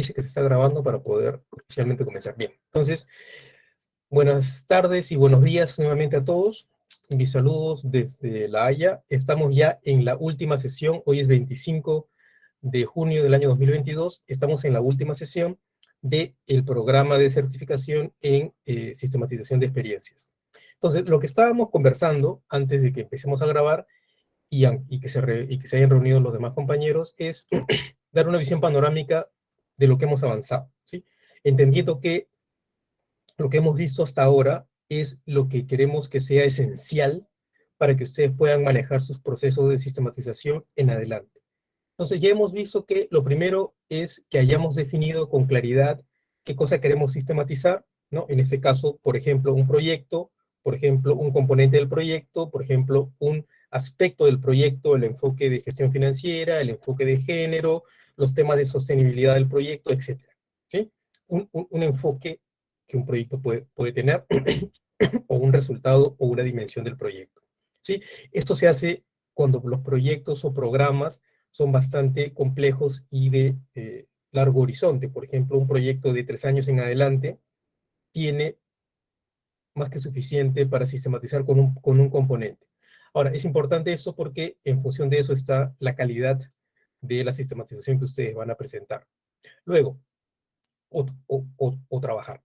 avise que se está grabando para poder oficialmente comenzar. Bien, entonces, buenas tardes y buenos días nuevamente a todos. Mis saludos desde La Haya. Estamos ya en la última sesión. Hoy es 25 de junio del año 2022. Estamos en la última sesión del programa de certificación en sistematización de experiencias. Entonces, lo que estábamos conversando antes de que empecemos a grabar y que se hayan reunido los demás compañeros es dar una visión panorámica de lo que hemos avanzado, ¿sí? Entendiendo que lo que hemos visto hasta ahora es lo que queremos que sea esencial para que ustedes puedan manejar sus procesos de sistematización en adelante. Entonces ya hemos visto que lo primero es que hayamos definido con claridad qué cosa queremos sistematizar, ¿no? En este caso, por ejemplo, un proyecto, por ejemplo, un componente del proyecto, por ejemplo, un aspecto del proyecto, el enfoque de gestión financiera, el enfoque de género, los temas de sostenibilidad del proyecto, etcétera, ¿sí? Un enfoque que un proyecto puede tener, o un resultado o una dimensión del proyecto, ¿sí? Esto se hace cuando los proyectos o programas son bastante complejos y de largo horizonte. Por ejemplo, un proyecto de 3 años en adelante tiene más que suficiente para sistematizar con un componente. Ahora, es importante eso porque en función de eso está la calidad de la sistematización que ustedes van a presentar. Luego, o trabajar.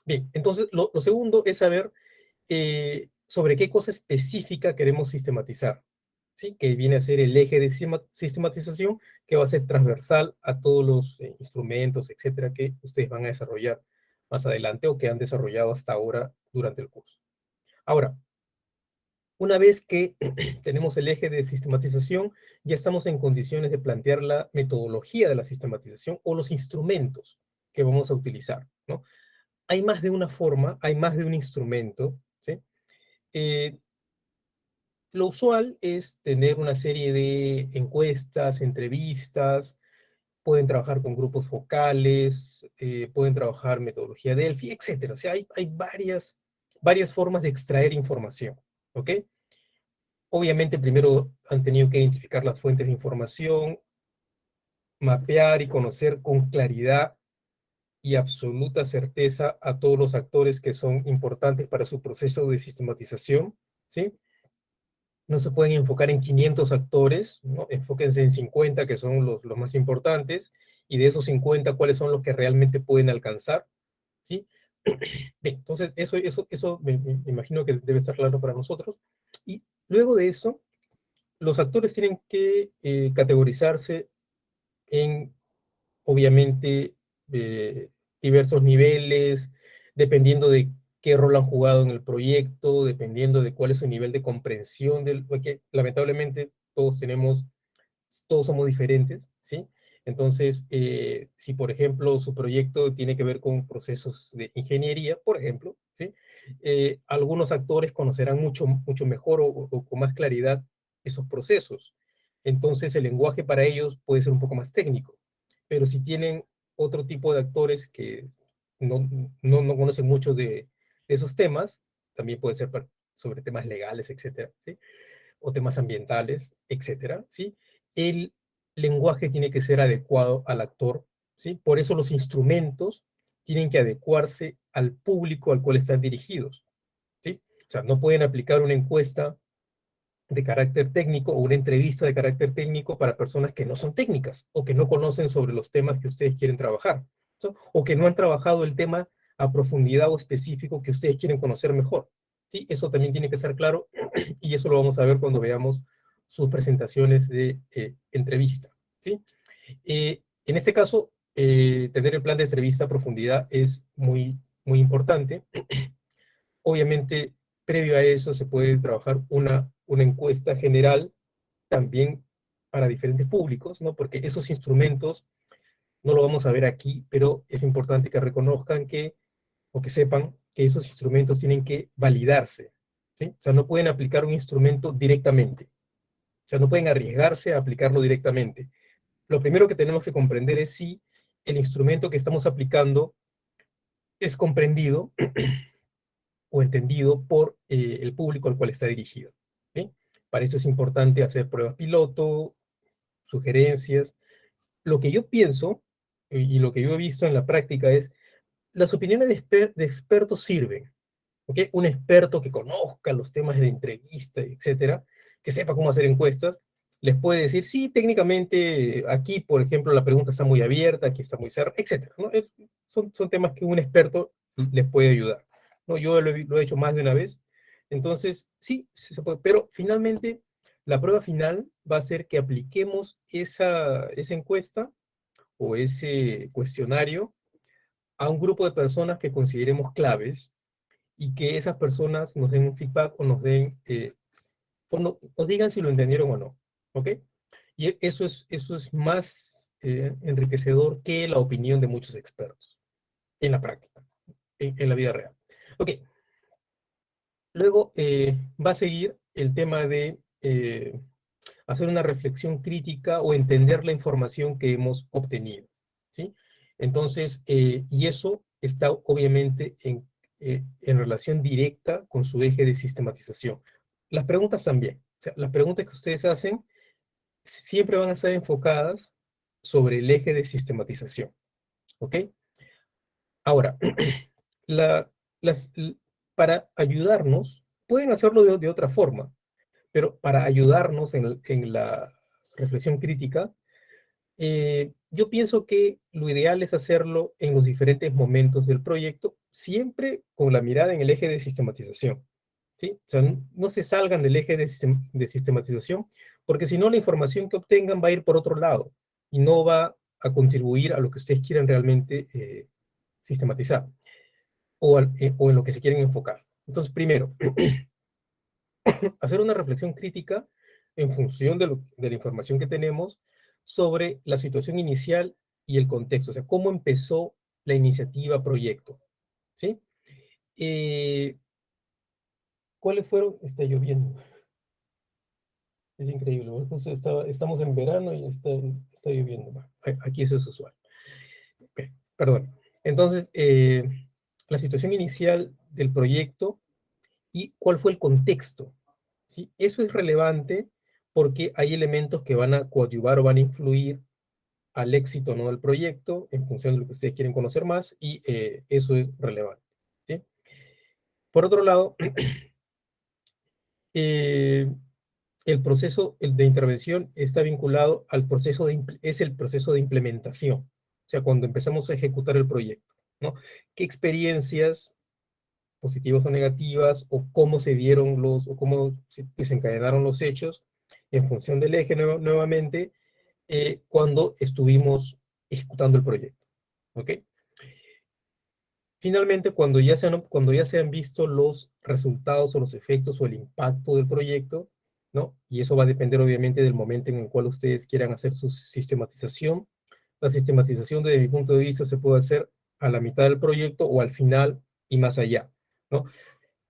Bien, entonces lo segundo es saber sobre qué cosa específica queremos sistematizar, ¿sí? Que viene a ser el eje de sistematización, que va a ser transversal a todos los instrumentos, etcétera, que ustedes van a desarrollar más adelante o que han desarrollado hasta ahora durante el curso. Ahora, una vez que tenemos el eje de sistematización, ya estamos en condiciones de plantear la metodología de la sistematización o los instrumentos que vamos a utilizar, ¿no? Hay más de una forma, hay más de un instrumento, ¿sí? Lo usual es tener una serie de encuestas, entrevistas, pueden trabajar con grupos focales, pueden trabajar metodología Delphi, etcétera. O sea, hay varias formas de extraer información, ¿ok? Obviamente primero han tenido que identificar las fuentes de información, mapear y conocer con claridad y absoluta certeza a todos los actores que son importantes para su proceso de sistematización, ¿sí? No se pueden enfocar en 500 actores, ¿no? Enfóquense en 50 que son los más importantes, y de esos 50, ¿cuáles son los que realmente pueden alcanzar? ¿Sí? Bien, entonces eso me imagino que debe estar claro para nosotros. Y luego de eso, los actores tienen que categorizarse en, obviamente, eh, diversos niveles, dependiendo de qué rol han jugado en el proyecto, dependiendo de cuál es su nivel de comprensión porque lamentablemente todos somos diferentes, ¿sí? Entonces, si por ejemplo su proyecto tiene que ver con procesos de ingeniería, por ejemplo, ¿sí? Algunos actores conocerán mucho mejor o con más claridad esos procesos. Entonces el lenguaje para ellos puede ser un poco más técnico, pero si tienen otro tipo de actores que no conocen mucho de esos temas, también puede ser sobre temas legales, etcétera, ¿sí? O temas ambientales, etcétera, ¿sí? El lenguaje tiene que ser adecuado al actor, ¿sí? Por eso los instrumentos tienen que adecuarse al público al cual están dirigidos, ¿sí? O sea, no pueden aplicar una encuesta de carácter técnico o una entrevista de carácter técnico para personas que no son técnicas o que no conocen sobre los temas que ustedes quieren trabajar, ¿sí? O que no han trabajado el tema a profundidad o específico que ustedes quieren conocer mejor, ¿sí? Eso también tiene que ser claro y eso lo vamos a ver cuando veamos sus presentaciones de entrevista, ¿sí? En este caso, tener el plan de entrevista a profundidad es muy importante. Obviamente, previo a eso se puede trabajar una encuesta general también para diferentes públicos, ¿no? Porque esos instrumentos no lo vamos a ver aquí, pero es importante que reconozcan o que sepan que esos instrumentos tienen que validarse, ¿sí? O sea, no pueden aplicar un instrumento directamente. O sea, no pueden arriesgarse a aplicarlo directamente. Lo primero que tenemos que comprender es si el instrumento que estamos aplicando es comprendido o entendido por el público al cual está dirigido, ¿sí? Para eso es importante hacer pruebas piloto, sugerencias. Lo que yo pienso y lo que yo he visto en la práctica es, las opiniones de expertos sirven, ¿ok? Un experto que conozca los temas de entrevista, etcétera, que sepa cómo hacer encuestas, les puede decir, sí, técnicamente aquí, por ejemplo, la pregunta está muy abierta, aquí está muy cerrada, etcétera, ¿no? Son temas que un experto les puede ayudar, ¿no? Yo lo he hecho más de una vez, entonces, sí, se puede, pero finalmente, la prueba final va a ser que apliquemos esa encuesta o ese cuestionario a un grupo de personas que consideremos claves y que esas personas nos den un feedback o nos den, o nos digan si lo entendieron o no, ¿ok? Y eso es más enriquecedor que la opinión de muchos expertos en la práctica, en la vida real. Ok, luego va a seguir el tema de hacer una reflexión crítica o entender la información que hemos obtenido, ¿sí? Entonces, y eso está obviamente en relación directa con su eje de sistematización. Las preguntas también, o sea, las preguntas que ustedes hacen siempre van a estar enfocadas sobre el eje de sistematización, ¿ok? Ahora, la, las, para ayudarnos, pueden hacerlo de otra forma, pero para ayudarnos en la reflexión crítica, yo pienso que lo ideal es hacerlo en los diferentes momentos del proyecto, siempre con la mirada en el eje de sistematización, ¿sí? O sea, no se salgan del eje de sistematización, porque si no la información que obtengan va a ir por otro lado y no va a contribuir a lo que ustedes quieren realmente sistematizar o en lo que se quieren enfocar. Entonces, primero, hacer una reflexión crítica en función de la información que tenemos sobre la situación inicial y el contexto, o sea, cómo empezó la iniciativa proyecto, ¿sí? Eh, ¿Cuáles fueron? Está lloviendo, es increíble, ¿no? Justo estamos en verano y está lloviendo. Bueno, aquí eso es usual. Ok, perdón. Entonces, la situación inicial del proyecto y cuál fue el contexto, ¿sí? Eso es relevante porque hay elementos que van a coadyuvar o van a influir al éxito no del proyecto en función de lo que ustedes quieren conocer más y eso es relevante, ¿sí? Por otro lado, eh, el proceso de intervención está vinculado al proceso es el proceso de implementación, o sea, cuando empezamos a ejecutar el proyecto, ¿no? ¿Qué experiencias positivas o negativas, o cómo se dieron o cómo se desencadenaron los hechos en función del eje nuevamente cuando estuvimos ejecutando el proyecto, ¿ok? Finalmente, cuando ya se han visto los resultados o los efectos o el impacto del proyecto, ¿no? Y eso va a depender obviamente del momento en el cual ustedes quieran hacer su sistematización. La sistematización desde mi punto de vista se puede hacer a la mitad del proyecto o al final y más allá, ¿no?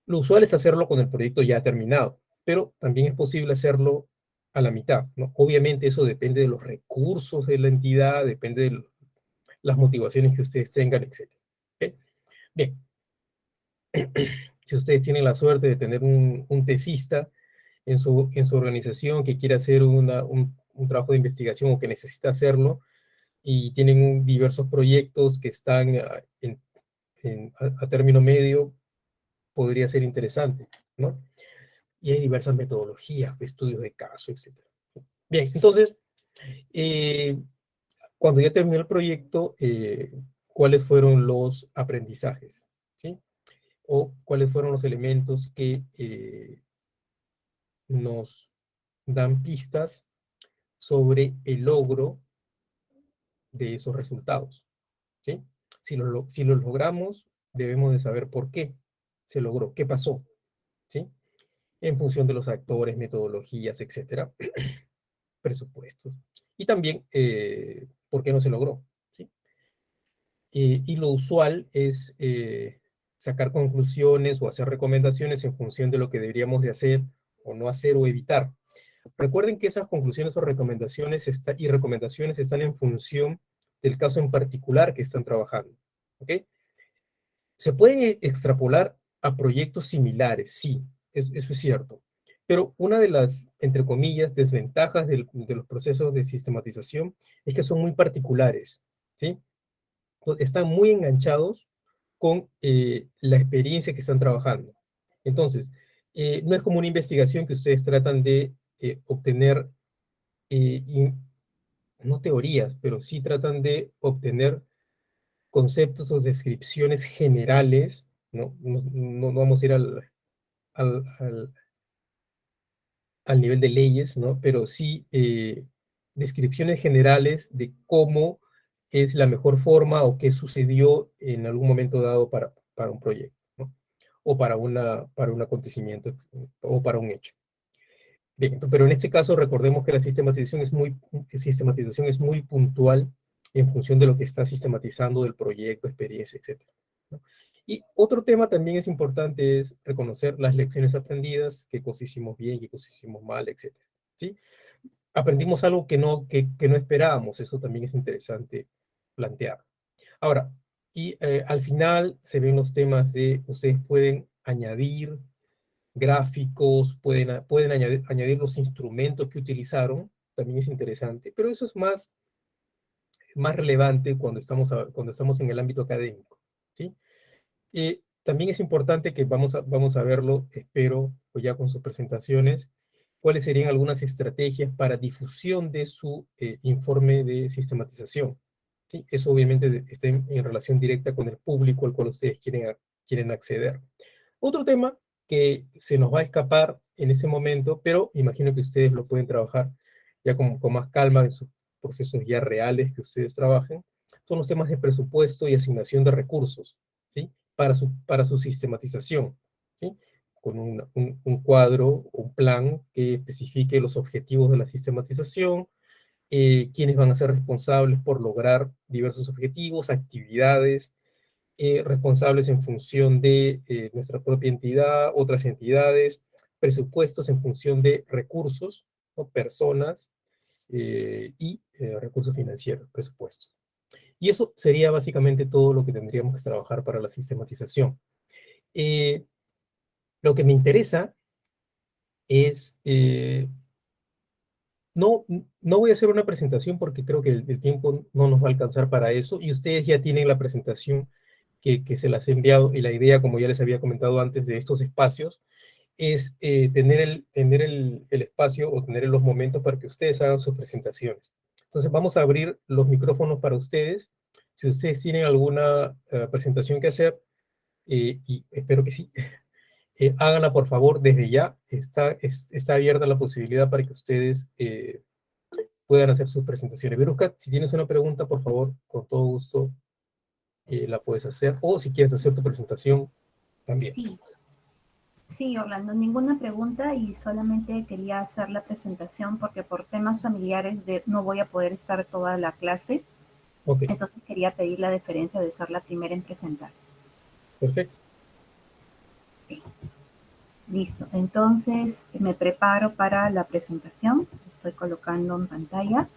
Lo usual es hacerlo con el proyecto ya terminado, pero también es posible hacerlo a la mitad, ¿no? Obviamente eso depende de los recursos de la entidad, depende de las motivaciones que ustedes tengan, etcétera. ¿Ok? Bien, si ustedes tienen la suerte de tener un tesista en su organización que quiere hacer un trabajo de investigación o que necesita hacerlo y tienen diversos proyectos que están a término medio, podría ser interesante, ¿no? Y hay diversas metodologías, estudios de caso, etcétera. Bien, entonces, eh, cuando ya terminó el proyecto, ¿cuáles fueron los aprendizajes? ¿Sí? O cuáles fueron los elementos que nos dan pistas sobre el logro de esos resultados, ¿sí? Si lo logramos, debemos de saber por qué se logró, qué pasó, ¿sí? En función de los actores, metodologías, etcétera, presupuestos. Y también, ¿por qué no se logró? ¿Sí? Y lo usual es sacar conclusiones o hacer recomendaciones en función de lo que deberíamos de hacer o no hacer o evitar. Recuerden que esas conclusiones o recomendaciones están en función del caso en particular que están trabajando. ¿Ok? Se pueden extrapolar a proyectos similares, sí, eso es cierto. Pero una de las, entre comillas, desventajas de los procesos de sistematización es que son muy particulares, ¿sí? están muy enganchados con la experiencia que están trabajando. Entonces, no es como una investigación que ustedes tratan de obtener, y, no teorías, pero sí tratan de obtener conceptos o descripciones generales, ¿no? No vamos a ir al, al, al nivel de leyes, ¿no? Pero sí descripciones generales de cómo es la mejor forma o qué sucedió en algún momento dado para un proyecto, ¿no? O para un acontecimiento o para un hecho. Bien, pero en este caso recordemos que la sistematización es muy puntual en función de lo que está sistematizando del proyecto, experiencia, etcétera, ¿no? Y otro tema también es importante es reconocer las lecciones aprendidas, qué cosas hicimos bien, qué cosas hicimos mal, etcétera, ¿sí? Aprendimos algo que no esperábamos, eso también es interesante plantear. Ahora, y al final se ven los temas de, ustedes pueden añadir gráficos, pueden añadir los instrumentos que utilizaron, también es interesante, pero eso es más relevante cuando estamos en el ámbito académico, ¿sí? También es importante que vamos a verlo, espero, pues ya con sus presentaciones, cuáles serían algunas estrategias para difusión de su informe de sistematización, ¿sí? Eso obviamente está en relación directa con el público al cual ustedes quieren acceder. Otro tema que se nos va a escapar en ese momento, pero imagino que ustedes lo pueden trabajar ya con más calma en sus procesos ya reales que ustedes trabajen, son los temas de presupuesto y asignación de recursos, ¿sí? Para su sistematización, ¿sí? Con un cuadro, un plan que especifique los objetivos de la sistematización, quiénes van a ser responsables por lograr diversos objetivos, actividades, responsables en función de nuestra propia entidad, otras entidades, presupuestos en función de recursos, ¿no? Personas y recursos financieros, presupuestos. Y eso sería básicamente todo lo que tendríamos que trabajar para la sistematización. Eh, lo que me interesa es, no, no voy a hacer una presentación porque creo que el tiempo no nos va a alcanzar para eso y ustedes ya tienen la presentación que se las he enviado y la idea, como ya les había comentado antes, de estos espacios es tener el espacio o tener los momentos para que ustedes hagan sus presentaciones. Entonces vamos a abrir los micrófonos para ustedes. Si ustedes tienen alguna presentación que hacer, y espero que sí, háganla por favor desde ya. Está abierta la posibilidad para que ustedes puedan hacer sus presentaciones. Verusca, si tienes una pregunta, por favor, con todo gusto la puedes hacer. O si quieres hacer tu presentación, también. Sí, sí, Orlando, ninguna pregunta y solamente quería hacer la presentación porque por temas familiares no voy a poder estar toda la clase, Ok, entonces quería pedir la deferencia de ser la primera en presentar. perfecto. Okay. Listo, entonces me preparo para la presentación, estoy colocando en pantalla.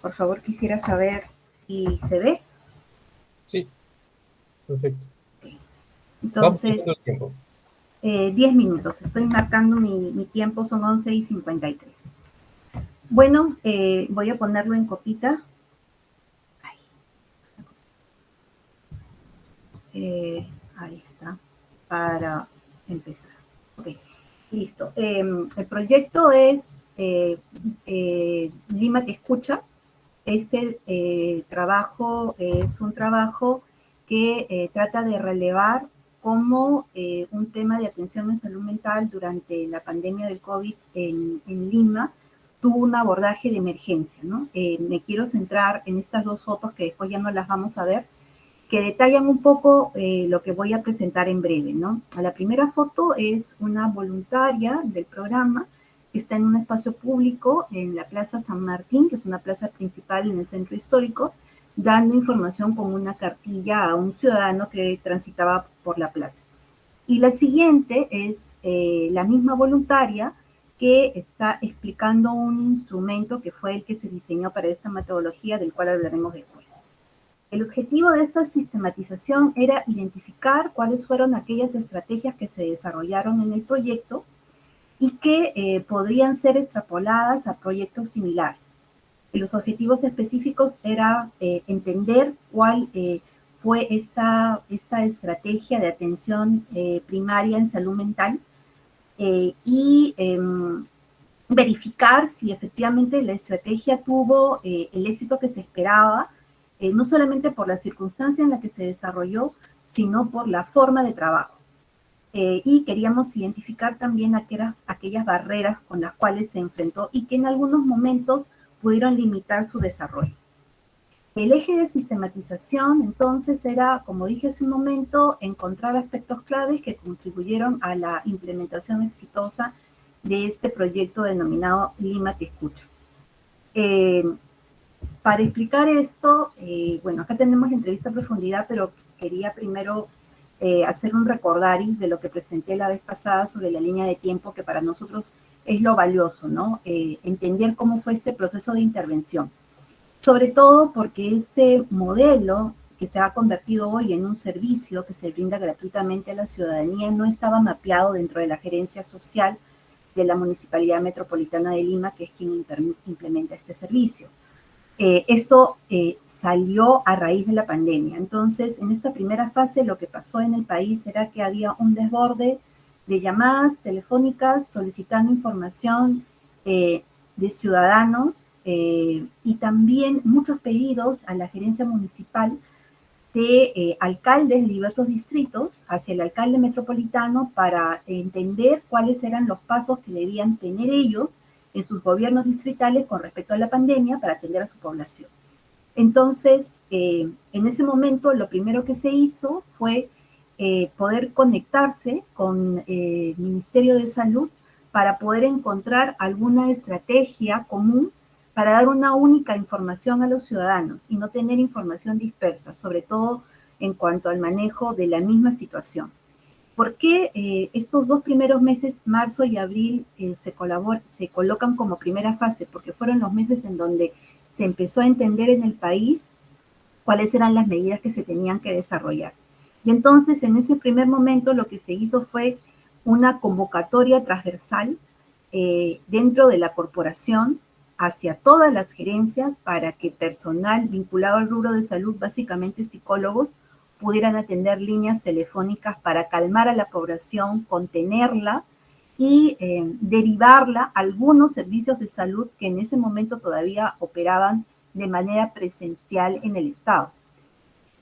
Por favor, quisiera saber si se ve. Sí, perfecto. Okay. Vamos Entonces, teniendo el tiempo. 10 minutos, estoy marcando mi tiempo, son 11:53. Bueno, voy a ponerlo en copita. Ahí está, para empezar. Ok, listo. El proyecto es Lima Te Escucha. Este trabajo es un trabajo que trata de relevar cómo un tema de atención en salud mental durante la pandemia del COVID en Lima tuvo un abordaje de emergencia, ¿no? Me quiero centrar en estas dos fotos que después ya no las vamos a ver, que detallan un poco lo que voy a presentar en breve, ¿no? La primera foto es una voluntaria del programa que está en un espacio público en la Plaza San Martín, que es una plaza principal en el centro histórico, dando información con una cartilla a un ciudadano que transitaba por la plaza. Y la siguiente es la misma voluntaria que está explicando un instrumento que fue el que se diseñó para esta metodología, del cual hablaremos después. El objetivo de esta sistematización era identificar cuáles fueron aquellas estrategias que se desarrollaron en el proyecto y que podrían ser extrapoladas a proyectos similares. Y los objetivos específicos era entender cuál fue esta estrategia de atención primaria en salud mental y verificar si efectivamente la estrategia tuvo el éxito que se esperaba, no solamente por la circunstancia en la que se desarrolló, sino por la forma de trabajo. Y queríamos identificar también aquellas barreras con las cuales se enfrentó y que en algunos momentos pudieron limitar su desarrollo. El eje de sistematización, entonces, era, como dije hace un momento, encontrar aspectos claves que contribuyeron a la implementación exitosa de este proyecto denominado Lima Te Escucha. Para explicar esto, bueno, acá tenemos la entrevista a profundidad, pero quería primero hacer un recordaris de lo que presenté la vez pasada sobre la línea de tiempo, que para nosotros es lo valioso, ¿no? Entender cómo fue este proceso de intervención. Sobre todo porque este modelo que se ha convertido hoy en un servicio que se brinda gratuitamente a la ciudadanía no estaba mapeado dentro de la gerencia social de la Municipalidad Metropolitana de Lima, que es quien implementa este servicio. Esto salió a raíz de la pandemia. Entonces, en esta primera fase, lo que pasó en el país era que había un desborde de llamadas telefónicas solicitando información de ciudadanos y también muchos pedidos a la gerencia municipal de alcaldes de diversos distritos hacia el alcalde metropolitano para entender cuáles eran los pasos que debían tener ellos en sus gobiernos distritales con respecto a la pandemia para atender a su población. Entonces, en ese momento, lo primero que se hizo fue poder conectarse con el Ministerio de Salud para poder encontrar alguna estrategia común para dar una única información a los ciudadanos y no tener información dispersa, sobre todo en cuanto al manejo de la misma situación. ¿Por qué estos dos primeros meses, marzo y abril, se colocan como primera fase? Porque fueron los meses en donde se empezó a entender en el país cuáles eran las medidas que se tenían que desarrollar. Y entonces, en ese primer momento, lo que se hizo fue una convocatoria transversal dentro de la corporación hacia todas las gerencias para que personal vinculado al rubro de salud, básicamente psicólogos, pudieran atender líneas telefónicas para calmar a la población, contenerla y derivarla a algunos servicios de salud que en ese momento todavía operaban de manera presencial en el Estado.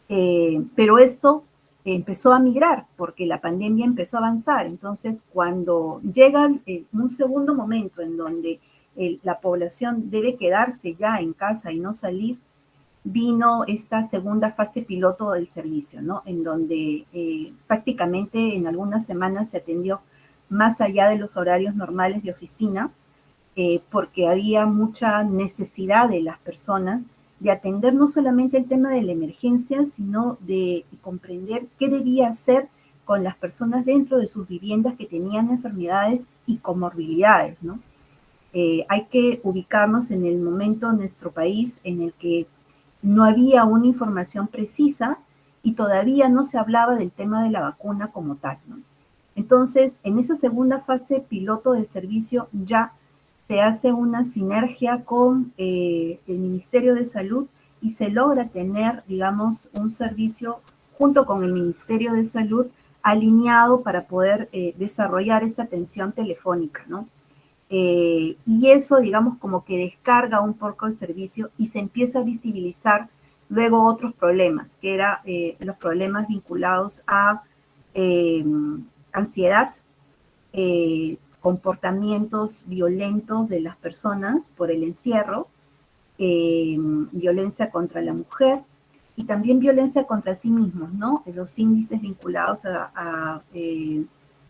Pero esto empezó a migrar porque la pandemia empezó a avanzar. Entonces, cuando llega un segundo momento en donde la población debe quedarse ya en casa y no salir, vino esta segunda fase piloto del servicio, ¿no? En donde prácticamente en algunas semanas se atendió más allá de los horarios normales de oficina, porque había mucha necesidad de las personas de atender no solamente el tema de la emergencia, sino de comprender qué debía hacer con las personas dentro de sus viviendas que tenían enfermedades y comorbilidades, ¿no? Hay que ubicarnos en el momento en nuestro país en el que no había una información precisa y todavía no se hablaba del tema de la vacuna como tal, ¿no? Entonces, en esa segunda fase piloto del servicio ya se hace una sinergia con el Ministerio de Salud y se logra tener, digamos, un servicio junto con el Ministerio de Salud alineado para poder desarrollar esta atención telefónica, ¿no? Y eso, digamos, como que descarga un poco el servicio y se empieza a visibilizar luego otros problemas, que eran los problemas vinculados a ansiedad, comportamientos violentos de las personas por el encierro, violencia contra la mujer y también violencia contra sí mismos, ¿no? Los índices vinculados a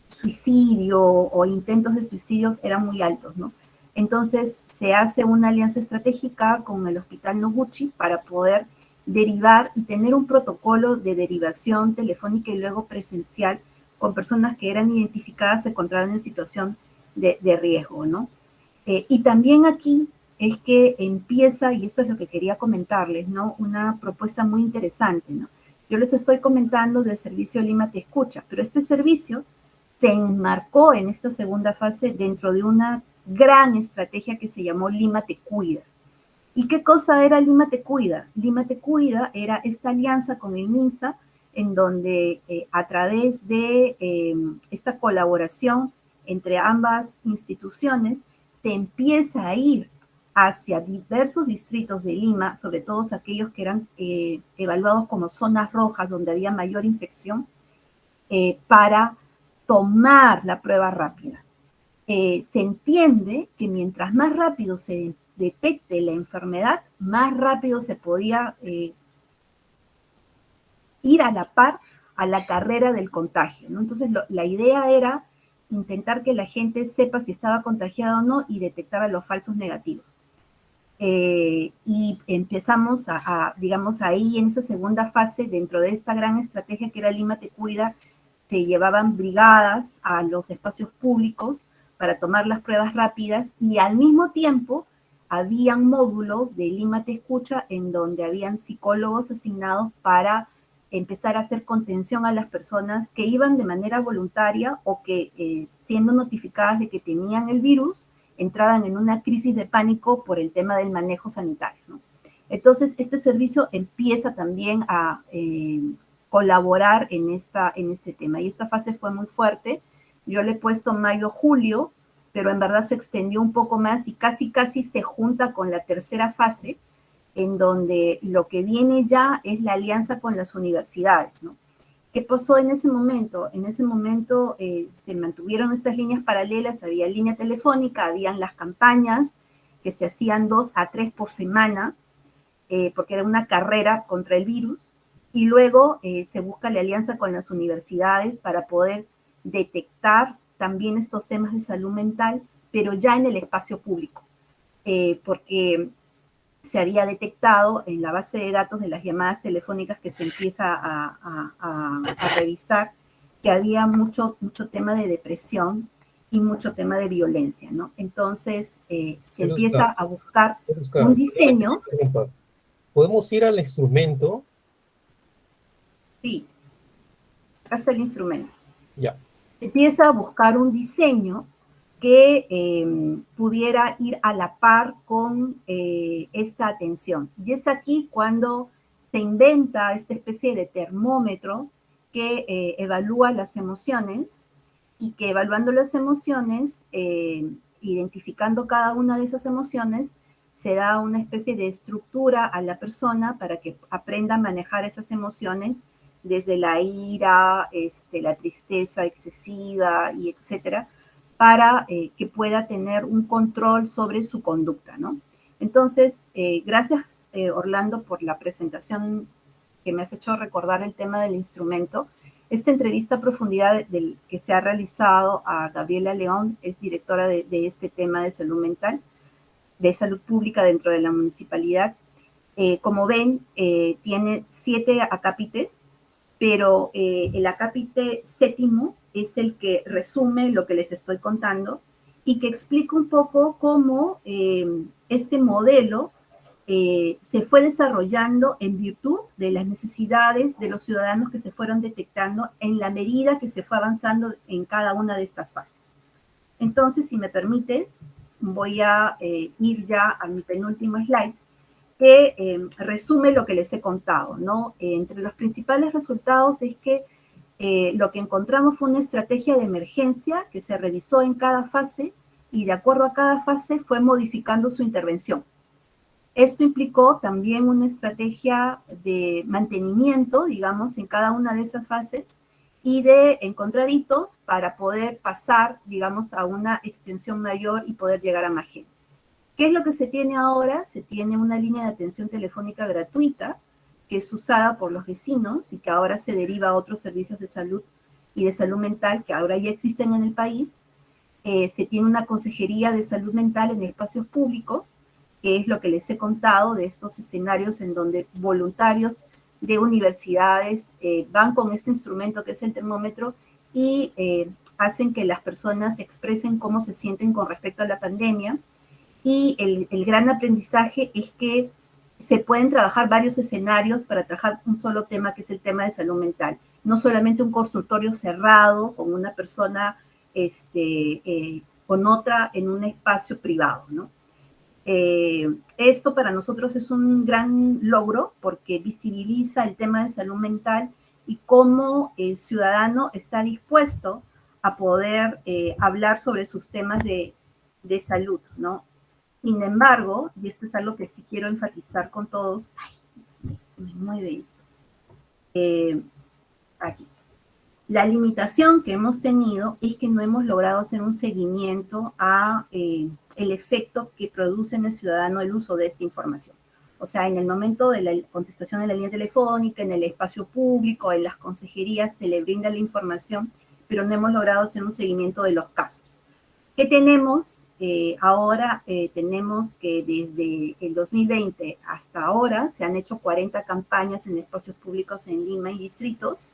suicidio o intentos de suicidios eran muy altos, ¿no? Entonces se hace una alianza estratégica con el Hospital Noguchi para poder derivar y tener un protocolo de derivación telefónica y luego presencial con personas que eran identificadas, se encontraban en situación de riesgo, ¿no? Y también aquí es que empieza, y eso es lo que quería comentarles, ¿no? Una propuesta muy interesante, ¿no? Yo les estoy comentando del servicio Lima Te Escucha, pero este servicio se enmarcó en esta segunda fase dentro de una gran estrategia que se llamó Lima Te Cuida. ¿Y qué cosa era Lima Te Cuida? Lima Te Cuida era esta alianza con el MINSA, en donde a través de esta colaboración entre ambas instituciones se empieza a ir hacia diversos distritos de Lima, sobre todo aquellos que eran evaluados como zonas rojas, donde había mayor infección, para tomar la prueba rápida. Se entiende que mientras más rápido se detecte la enfermedad, más rápido se podía ir a la par a la carrera del contagio, ¿no? Entonces, la idea era intentar que la gente sepa si estaba contagiada o no y detectara los falsos negativos. Y empezamos digamos, ahí en esa segunda fase, dentro de esta gran estrategia que era Lima Te Cuida, se llevaban brigadas a los espacios públicos para tomar las pruebas rápidas y al mismo tiempo habían módulos de Lima Te Escucha en donde habían psicólogos asignados para empezar a hacer contención a las personas que iban de manera voluntaria o que siendo notificadas de que tenían el virus, entraban en una crisis de pánico por el tema del manejo sanitario, ¿no? Entonces, este servicio empieza también a colaborar en este tema. Y esta fase fue muy fuerte. Yo le he puesto mayo-julio, pero en verdad se extendió un poco más y casi se junta con la tercera fase, en donde lo que viene ya es la alianza con las universidades, ¿no? ¿Qué pasó en ese momento? En ese momento se mantuvieron estas líneas paralelas, había línea telefónica, habían las campañas que se hacían 2 a 3 por semana, porque era una carrera contra el virus, y luego se busca la alianza con las universidades para poder detectar también estos temas de salud mental, pero ya en el espacio público, porque se había detectado en la base de datos de las llamadas telefónicas que se empieza a revisar que había mucho tema de depresión y mucho tema de violencia, ¿no? Entonces se empieza a buscar un diseño. ¿Podemos ir al instrumento? Sí, hasta el instrumento. Ya. Empieza a buscar un diseño que pudiera ir a la par con esta atención. Y es aquí cuando se inventa esta especie de termómetro que evalúa las emociones y que evaluando las emociones, identificando cada una de esas emociones, se da una especie de estructura a la persona para que aprenda a manejar esas emociones desde la ira, la tristeza excesiva y etcétera, para que pueda tener un control sobre su conducta, ¿no? Entonces, gracias Orlando por la presentación que me has hecho recordar el tema del instrumento. Esta entrevista a profundidad que se ha realizado a Gabriela León, es directora de este tema de salud mental, de salud pública dentro de la municipalidad. Como ven, tiene 7 acápites, pero el acápite séptimo es el que resume lo que les estoy contando y que explica un poco cómo este modelo se fue desarrollando en virtud de las necesidades de los ciudadanos que se fueron detectando en la medida que se fue avanzando en cada una de estas fases. Entonces, si me permites, voy a ir ya a mi penúltimo slide, que resume lo que les he contado, ¿no? Entre los principales resultados es que lo que encontramos fue una estrategia de emergencia que se revisó en cada fase y de acuerdo a cada fase fue modificando su intervención. Esto implicó también una estrategia de mantenimiento, digamos, en cada una de esas fases y de encontrar hitos para poder pasar, digamos, a una extensión mayor y poder llegar a más gente. ¿Qué es lo que se tiene ahora? Se tiene una línea de atención telefónica gratuita que es usada por los vecinos y que ahora se deriva a otros servicios de salud y de salud mental que ahora ya existen en el país. Se tiene una consejería de salud mental en espacios públicos, que es lo que les he contado de estos escenarios en donde voluntarios de universidades van con este instrumento que es el termómetro y hacen que las personas expresen cómo se sienten con respecto a la pandemia. Y el gran aprendizaje es que se pueden trabajar varios escenarios para trabajar un solo tema, que es el tema de salud mental. no solamente un consultorio cerrado con una persona con otra en un espacio privado, ¿no? Esto para nosotros es un gran logro porque visibiliza el tema de salud mental y cómo el ciudadano está dispuesto a poder hablar sobre sus temas de salud, ¿no? Sin embargo, y esto es algo que sí quiero enfatizar con todos, ay, se me mueve esto, aquí. La limitación que hemos tenido es que no hemos logrado hacer un seguimiento a el efecto que produce en el ciudadano el uso de esta información. O sea, en el momento de la contestación de la línea telefónica, en el espacio público, en las consejerías, se le brinda la información, pero no hemos logrado hacer un seguimiento de los casos. ¿Qué tenemos? Ahora tenemos que desde el 2020 hasta ahora se han hecho 40 campañas en espacios públicos en Lima y distritos,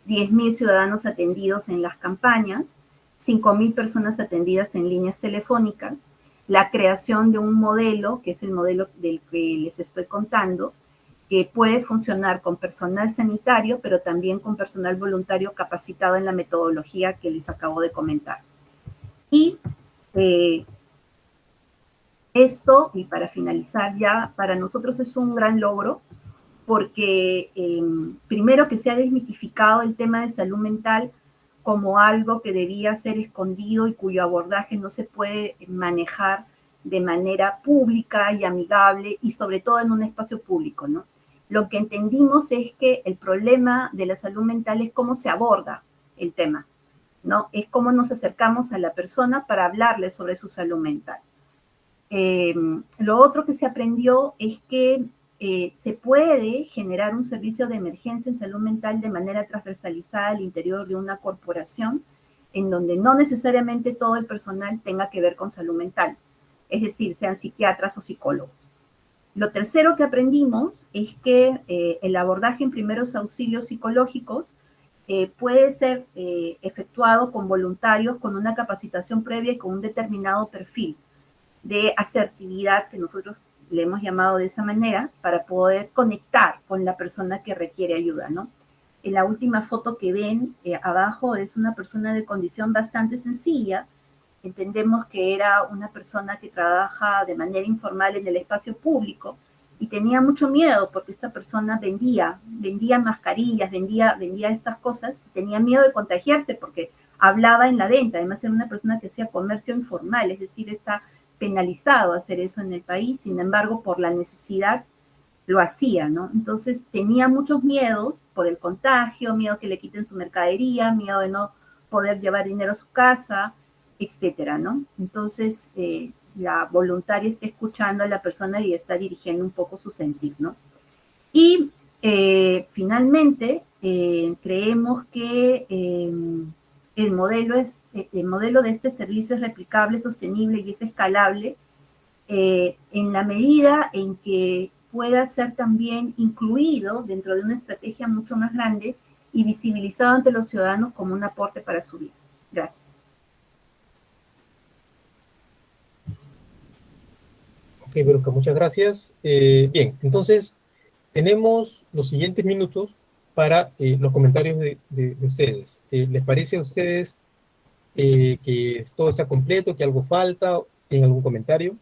10.000 ciudadanos atendidos en las campañas, 5.000 personas atendidas en líneas telefónicas, la creación de un modelo, que es el modelo del que les estoy contando, que puede funcionar con personal sanitario, pero también con personal voluntario capacitado en la metodología que les acabo de comentar. Y esto, y para finalizar ya, para nosotros es un gran logro, porque primero que se ha desmitificado el tema de salud mental como algo que debía ser escondido y cuyo abordaje no se puede manejar de manera pública y amigable y sobre todo en un espacio público, ¿no? Lo que entendimos es que el problema de la salud mental es cómo se aborda el tema, ¿no? Es cómo nos acercamos a la persona para hablarle sobre su salud mental. Lo otro que se aprendió es que se puede generar un servicio de emergencia en salud mental de manera transversalizada al interior de una corporación, en donde no necesariamente todo el personal tenga que ver con salud mental, es decir, sean psiquiatras o psicólogos. Lo tercero que aprendimos es que el abordaje en primeros auxilios psicológicos puede ser efectuado con voluntarios con una capacitación previa y con un determinado perfil de asertividad que nosotros le hemos llamado de esa manera para poder conectar con la persona que requiere ayuda, ¿no? En la última foto que ven abajo es una persona de condición bastante sencilla. Entendemos que era una persona que trabaja de manera informal en el espacio público y tenía mucho miedo porque esta persona vendía mascarillas, vendía estas cosas, tenía miedo de contagiarse porque hablaba en la venta, además era una persona que hacía comercio informal, es decir, está penalizado hacer eso en el país, sin embargo, por la necesidad lo hacía, ¿no? Entonces tenía muchos miedos por el contagio, miedo que le quiten su mercadería, miedo de no poder llevar dinero a su casa, etcétera, ¿no? Entonces, la voluntaria está escuchando a la persona y está dirigiendo un poco su sentir, ¿no? Y finalmente, creemos que el modelo de este servicio es replicable, sostenible y es escalable en la medida en que pueda ser también incluido dentro de una estrategia mucho más grande y visibilizado ante los ciudadanos como un aporte para su vida. Gracias. Ok, Verónica, muchas gracias. Bien, entonces tenemos los siguientes minutos para los comentarios de ustedes. ¿Les parece a ustedes que todo está completo, que algo falta? ¿Tienen algún comentario?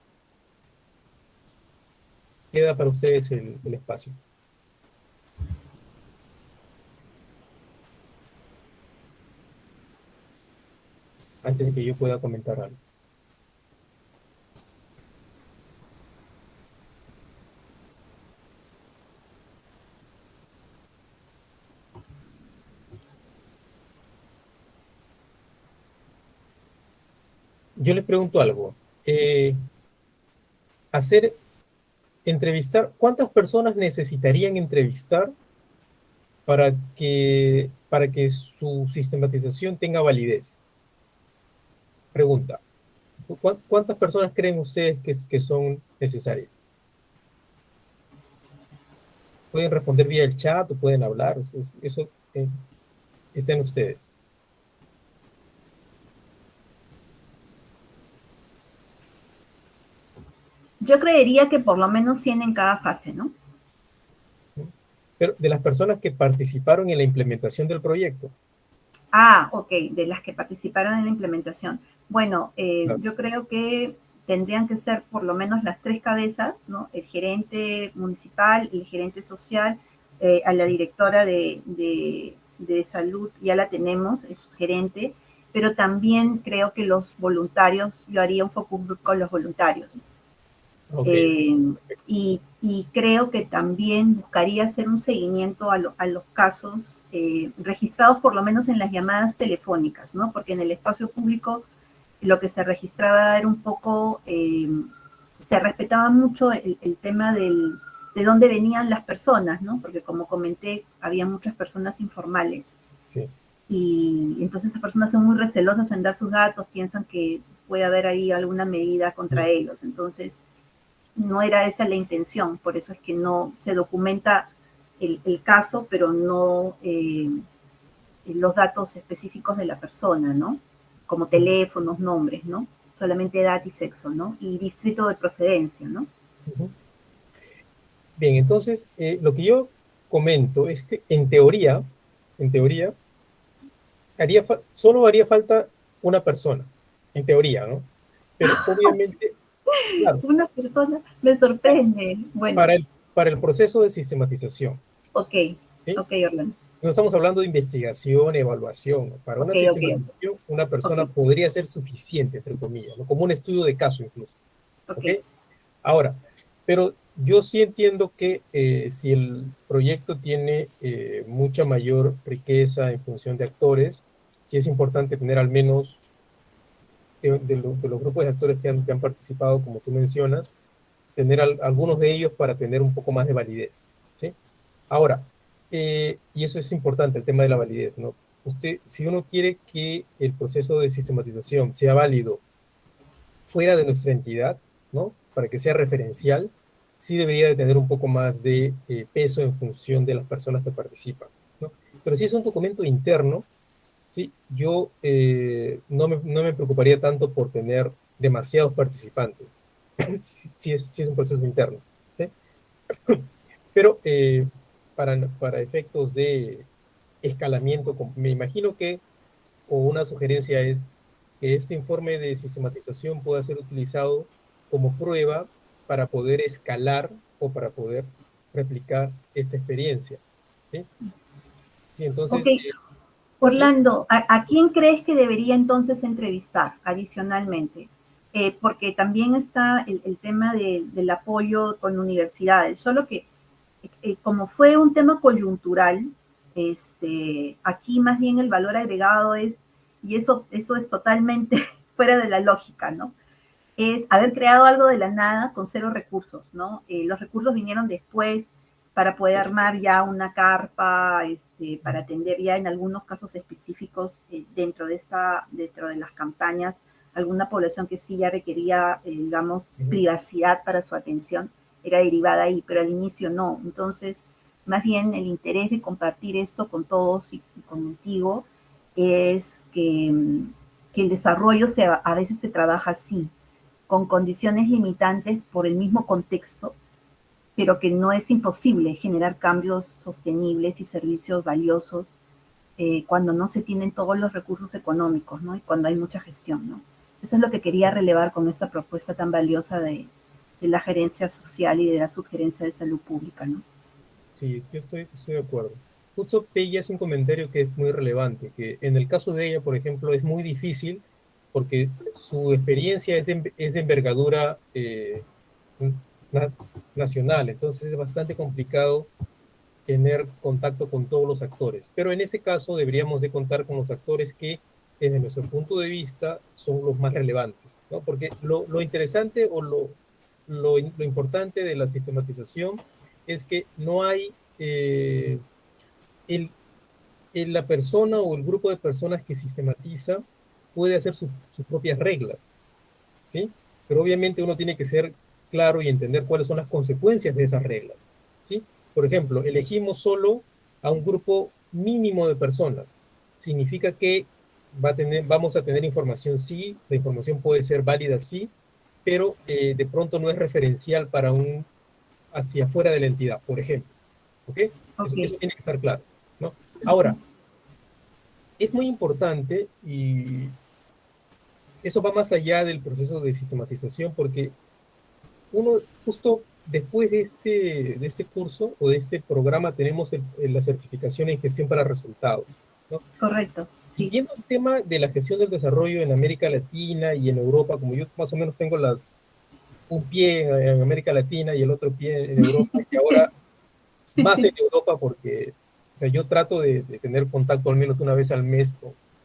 Queda para ustedes el espacio. Antes de que yo pueda comentar algo. Yo les pregunto algo. Hacer entrevistar, ¿cuántas personas necesitarían entrevistar para que su sistematización tenga validez? Pregunta. ¿Cuántas personas creen ustedes que son necesarias? Pueden responder vía el chat o pueden hablar. Eso está en ustedes. Yo creería que por lo menos 100 en cada fase, ¿no? pero de las personas que participaron en la implementación del proyecto. Ah, ok, de las que participaron en la implementación. Bueno, Claro. yo creo que tendrían que ser por lo menos las tres cabezas, ¿no? El gerente municipal, el gerente social, a la directora de salud ya la tenemos, es gerente, pero también creo que los voluntarios, yo haría un focus group con los voluntarios. Ok. Eh, y creo que también buscaría hacer un seguimiento a los casos registrados por lo menos en las llamadas telefónicas, ¿no? Porque en el espacio público lo que se registraba era un poco, se respetaba mucho el tema de dónde venían las personas, ¿no? Porque como comenté, había muchas personas informales. Sí. Y entonces esas personas son muy recelosas en dar sus datos, piensan que puede haber ahí alguna medida contra Sí. ellos. Entonces, no era esa la intención, por eso es que no se documenta el caso, pero no los datos específicos de la persona, ¿no? Como teléfonos, nombres, ¿no? Solamente edad y sexo, ¿no? Y distrito de procedencia, ¿no? Ujú. Bien, entonces, lo que yo comento es que en teoría, solo haría falta una persona, en teoría, ¿no? Pero obviamente, claro, Una persona me sorprende. Bueno, para el proceso de sistematización, ok, ¿sí? ok, Orlando. No estamos hablando de investigación, evaluación, ¿no? Para Ok, una ok, sistematización, una ok, persona podría ser suficiente, entre comillas, ¿no? Como un estudio de caso incluso, ok. ¿ok? Ahora, pero yo sí entiendo que si el proyecto tiene mucha mayor riqueza en función de actores, sí es importante tener al menos de los grupos de actores que han participado, como tú mencionas, tener algunos de ellos para tener un poco más de validez, ¿sí? Ahora, y eso es importante, el tema de la validez, ¿no? Si uno quiere que el proceso de sistematización sea válido fuera de nuestra entidad, ¿no? Para que sea referencial, sí debería de tener un poco más de peso en función de las personas que participan, ¿no? Pero si es un documento interno, sí, yo no me preocuparía tanto por tener demasiados participantes, si es un proceso interno, ¿sí? Pero para efectos de escalamiento, me imagino que, o una sugerencia es que este informe de sistematización pueda ser utilizado como prueba para poder escalar o para poder replicar esta experiencia. ¿Sí? Sí, Ok, entonces, sí, Orlando, ¿a quién crees que debería entonces entrevistar adicionalmente? Porque también está el tema del apoyo con universidades, solo que como fue un tema coyuntural, aquí más bien el valor agregado es, y eso es totalmente fuera de la lógica, ¿no? Es haber creado algo de la nada con cero recursos, ¿no? Los recursos vinieron después para poder armar ya una carpa, para atender ya en algunos casos específicos dentro de las campañas, alguna población que sí ya requería, digamos, ujú, privacidad para su atención, era derivada ahí, pero al inicio no. Entonces, más bien el interés de compartir esto con todos y contigo es que el desarrollo a veces se trabaja así, con condiciones limitantes por el mismo contexto, pero que no es imposible generar cambios sostenibles y servicios valiosos cuando no se tienen todos los recursos económicos, ¿no? Y cuando hay mucha gestión, ¿no? Eso es lo que quería relevar con esta propuesta tan valiosa de la gerencia social y de la subgerencia de salud pública, ¿no? sí, yo estoy de acuerdo. Justo ella hace un comentario que es muy relevante, que en el caso de ella, por ejemplo, es muy difícil porque su experiencia es de envergadura na- nacional, entonces es bastante complicado tener contacto con todos los actores. Pero en ese caso deberíamos de contar con los actores que, desde nuestro punto de vista, son los más relevantes, ¿no? Porque lo interesante o lo importante de la sistematización es que no hay el, la persona o el grupo de personas que sistematiza puede hacer sus propias reglas, ¿sí? Pero obviamente uno tiene que ser claro y entender cuáles son las consecuencias de esas reglas, ¿sí? Por ejemplo, elegimos solo a un grupo mínimo de personas. Significa que vamos a tener información, sí, la información puede ser válida, sí, pero de pronto no es referencial para hacia afuera de la entidad, por ejemplo, ¿ok? Eso tiene que estar claro, ¿no? Ahora, es muy importante y eso va más allá del proceso de sistematización porque uno, justo después de este curso o de este programa, tenemos la certificación en gestión para resultados, ¿no? Correcto, Y sí. viendo el tema de la gestión del desarrollo en América Latina y en Europa, como yo más o menos tengo un pie en América Latina y el otro pie en Europa, y ahora más en Europa porque o sea, yo trato de tener contacto al menos una vez al mes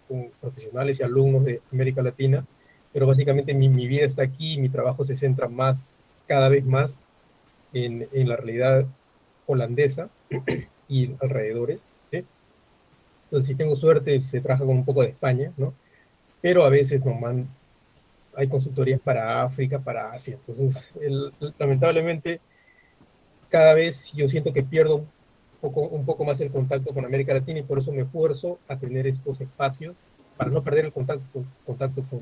con profesionales y alumnos de América Latina, pero básicamente mi vida está aquí, mi trabajo se centra más, cada vez más, en la realidad holandesa y alrededores, ¿sí? Entonces, si tengo suerte, se trabaja con un poco de España, ¿no? Pero a veces hay consultorías para África, para Asia. Entonces, lamentablemente, cada vez yo siento que pierdo un poco más el contacto con América Latina y por eso me esfuerzo a tener estos espacios para no perder el contacto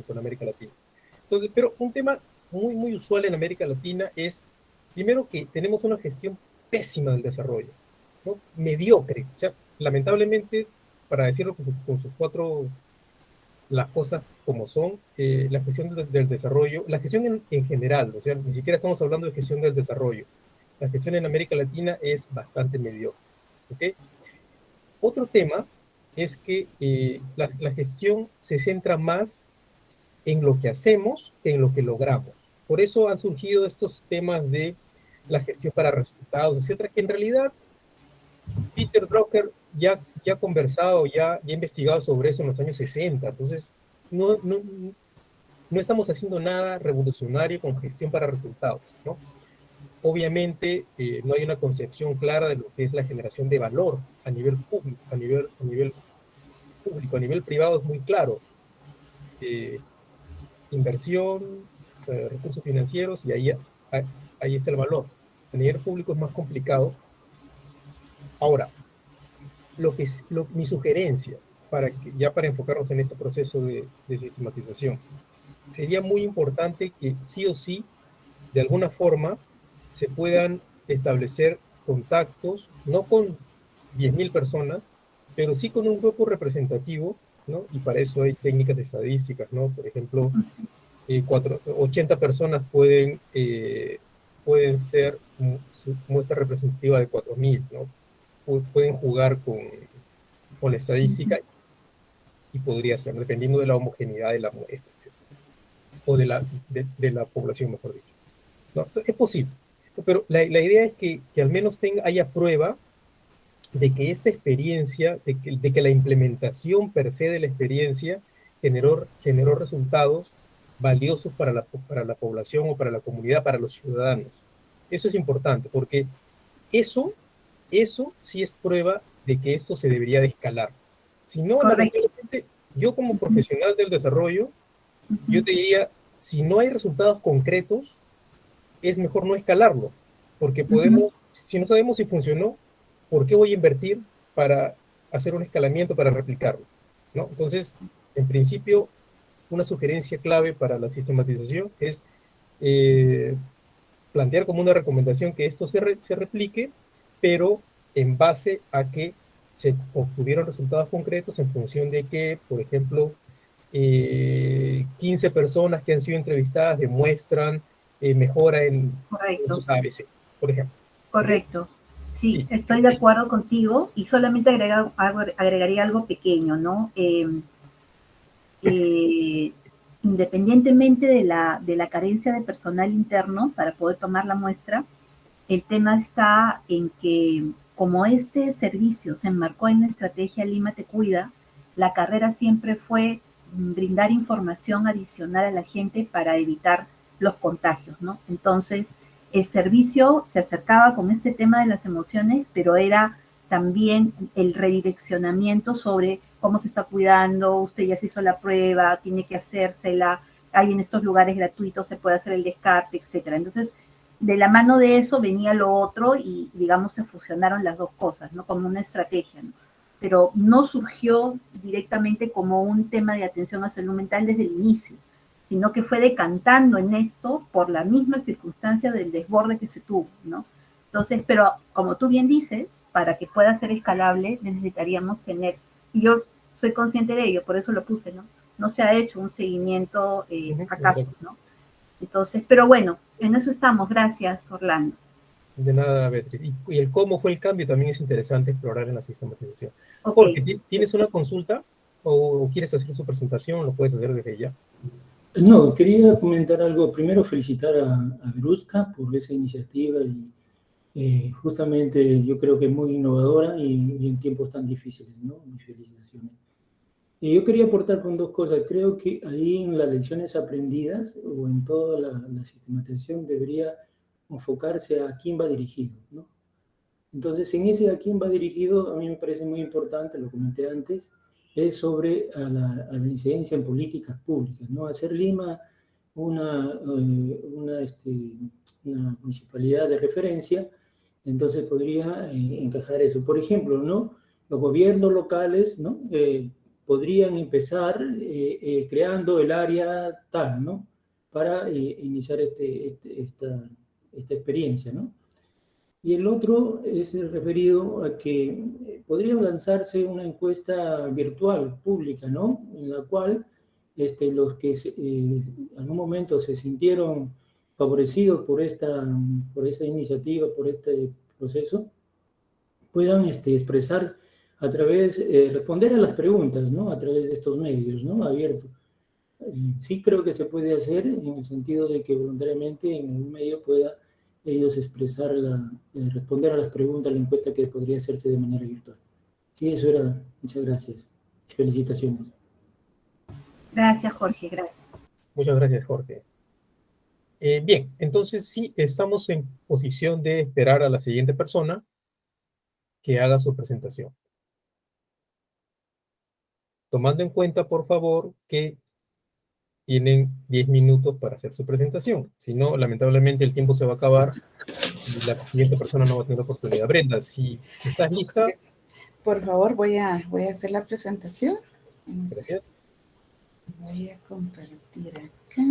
con América Latina. Entonces, pero un tema muy, muy usual en América Latina es, primero, que tenemos una gestión pésima del desarrollo, ¿no? Mediocre. O sea, lamentablemente, para decirlo con sus cuatro, las cosas como son, la gestión del desarrollo, la gestión en general, o sea, ni siquiera estamos hablando de gestión del desarrollo. La gestión en América Latina es bastante mediocre. ¿Ok? Otro tema es que la gestión se centra más en lo que hacemos que en lo que logramos. Por eso han surgido estos temas de la gestión para resultados, etcétera, que en realidad Peter Drucker ya ha conversado, ya ha investigado sobre eso en los años 60. Entonces, no, no, no estamos haciendo nada revolucionario con gestión para resultados, ¿no? Obviamente, no hay una concepción clara de lo que es la generación de valor a nivel público, a nivel privado es muy claro. Eh, Inversión, recursos financieros, y ahí está el valor. A nivel público es más complicado. Ahora, mi sugerencia, para enfocarnos en este proceso de sistematización, sería muy importante que sí o sí, de alguna forma, se puedan establecer contactos, no con 10.000 personas, pero sí con un grupo representativo, ¿no? Y para eso hay técnicas de estadísticas, ¿no? Por ejemplo, 80 personas pueden ser su muestra representativa de 4.000, ¿no? Pueden jugar con la estadística y podría ser, dependiendo de la homogeneidad de la muestra, etc. O de la población, mejor dicho. ¿No? Es posible. Pero la idea es que al menos haya prueba de que esta experiencia, de que la implementación per se de la experiencia generó resultados valiosos para la población o para la comunidad, para los ciudadanos. Eso es importante, porque eso, eso sí es prueba de que esto se debería de escalar. Si no, Correcto. lamentablemente, yo como profesional del desarrollo, yo te diría, si no hay resultados concretos, es mejor no escalarlo, porque si no sabemos si funcionó, ¿por qué voy a invertir para hacer un escalamiento, para replicarlo? ¿No? Entonces, en principio, una sugerencia clave para la sistematización es eh, plantear como una recomendación que esto se replique, pero en base a que se obtuvieron resultados concretos en función de que, por ejemplo, 15 personas que han sido entrevistadas demuestran mejora en Correcto. los ABC, por ejemplo. ¿Ok? Correcto. Sí, Sí. estoy de acuerdo contigo y solamente agregaría algo pequeño, ¿no? Eh, Independientemente de la carencia de personal interno para poder tomar la muestra, el tema está en que como este servicio se enmarcó en la estrategia Lima Te Cuida, la carrera siempre fue brindar información adicional a la gente para evitar los contagios, ¿no? Entonces, el servicio se acercaba con este tema de las emociones, pero era también el redireccionamiento sobre cómo se está cuidando, usted ya se hizo la prueba, tiene que hacérsela, hay en estos lugares gratuitos, se puede hacer el descarte, etcétera. Entonces, de la mano de eso venía lo otro y, digamos, se fusionaron las dos cosas, ¿no? Como una estrategia, ¿no? Pero no surgió directamente como un tema de atención a salud mental desde el inicio, sino que fue decantando en esto por la misma circunstancia del desborde que se tuvo, ¿no? Entonces, pero como tú bien dices, para que pueda ser escalable, necesitaríamos tener, y yo soy consciente de ello, por eso lo puse, ¿no? No se ha hecho un seguimiento a casos, ¿no? Entonces, pero bueno, en eso estamos. Gracias, Orlando. De nada, Beatriz. Y el cómo fue el cambio también es interesante explorar en la sistematización. Ok. Jorge, ¿tienes una consulta o quieres hacer su presentación? Lo puedes hacer desde ya. No, quería comentar algo. Primero, felicitar a Verusca por esa iniciativa y justamente yo creo que es muy innovadora y en tiempos tan difíciles, ¿no? Mis felicitaciones. Y yo quería aportar con dos cosas. Creo que ahí en las lecciones aprendidas o en toda la sistematización debería enfocarse a quién va dirigido, ¿no? Entonces, en ese a quién va dirigido, a mí me parece muy importante, lo comenté antes, es sobre a la incidencia en políticas públicas, ¿no? Hacer Lima una municipalidad de referencia, entonces podría encajar eso. Por ejemplo, ¿no? Los gobiernos locales, ¿no? Podrían empezar creando el área tal, ¿no? Para iniciar esta experiencia, ¿no? Y el otro es referido a que podría lanzarse una encuesta virtual pública, ¿no? En la cual los que en algún momento se sintieron favorecidos por esta iniciativa, por este proceso, puedan expresar a través, responder a las preguntas, ¿no? A través de estos medios, ¿no? Abiertos. Sí creo que se puede hacer en el sentido de que voluntariamente en un medio pueda ellos expresar, responder a las preguntas, la encuesta que podría hacerse de manera virtual. Sí, eso era. Muchas gracias. Felicitaciones. Gracias, Jorge, gracias. Muchas gracias, Jorge. Bien, entonces sí, estamos en posición de esperar a la siguiente persona que haga su presentación. Tomando en cuenta, por favor, que tienen 10 minutos para hacer su presentación. Si no, lamentablemente el tiempo se va a acabar y la siguiente persona no va a tener oportunidad. Brenda, si estás lista. Por favor, voy a hacer la presentación. Gracias. Voy a compartir acá.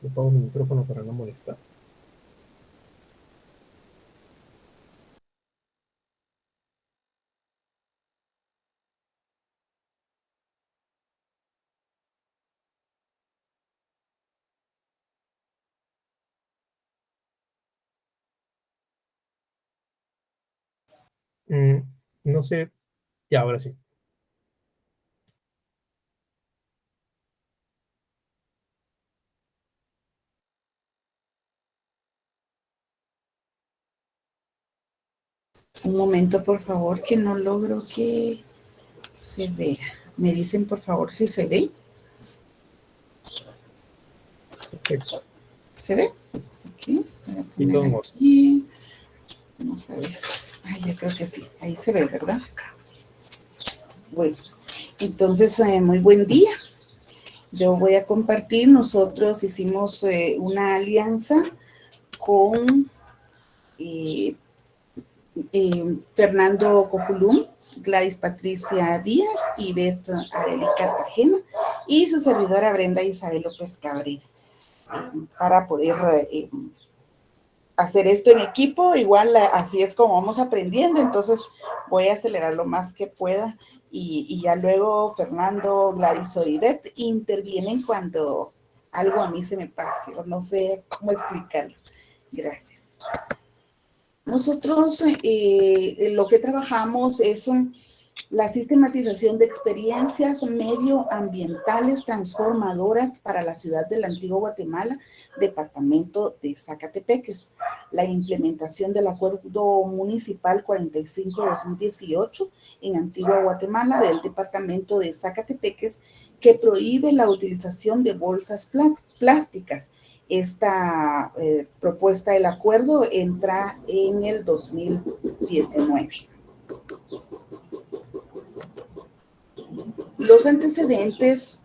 Le pongo mi micrófono para no molestar. No sé. Ya, ahora sí. Un momento, por favor, que no logro que se vea. Me dicen, por favor, si se ve. Perfecto. ¿Se ve? Ok, voy a Y poner aquí. Vamos a ver. Ay, yo creo que sí. Ahí se ve, ¿verdad? Bueno, entonces, muy buen día. Yo voy a compartir. Nosotros hicimos una alianza con Fernando Cojulum, Gladys Patricia Díaz y Beth Arely Cartagena y su servidora Brenda Isabel López Cabrera para poder hacer esto en equipo. Igual así es como vamos aprendiendo, entonces voy a acelerar lo más que pueda y ya luego Fernando, Gladys o Beth intervienen cuando algo a mí se me pase o no sé cómo explicarlo. Gracias. Nosotros lo que trabajamos es la sistematización de experiencias medioambientales transformadoras para la ciudad del Antiguo Guatemala, departamento de Zacatepeques, la implementación del Acuerdo Municipal 45-2018 en Antigua Guatemala del departamento de Zacatepeques, que prohíbe la utilización de bolsas plásticas. Esta propuesta del acuerdo entra en el 2019. Los antecedentes,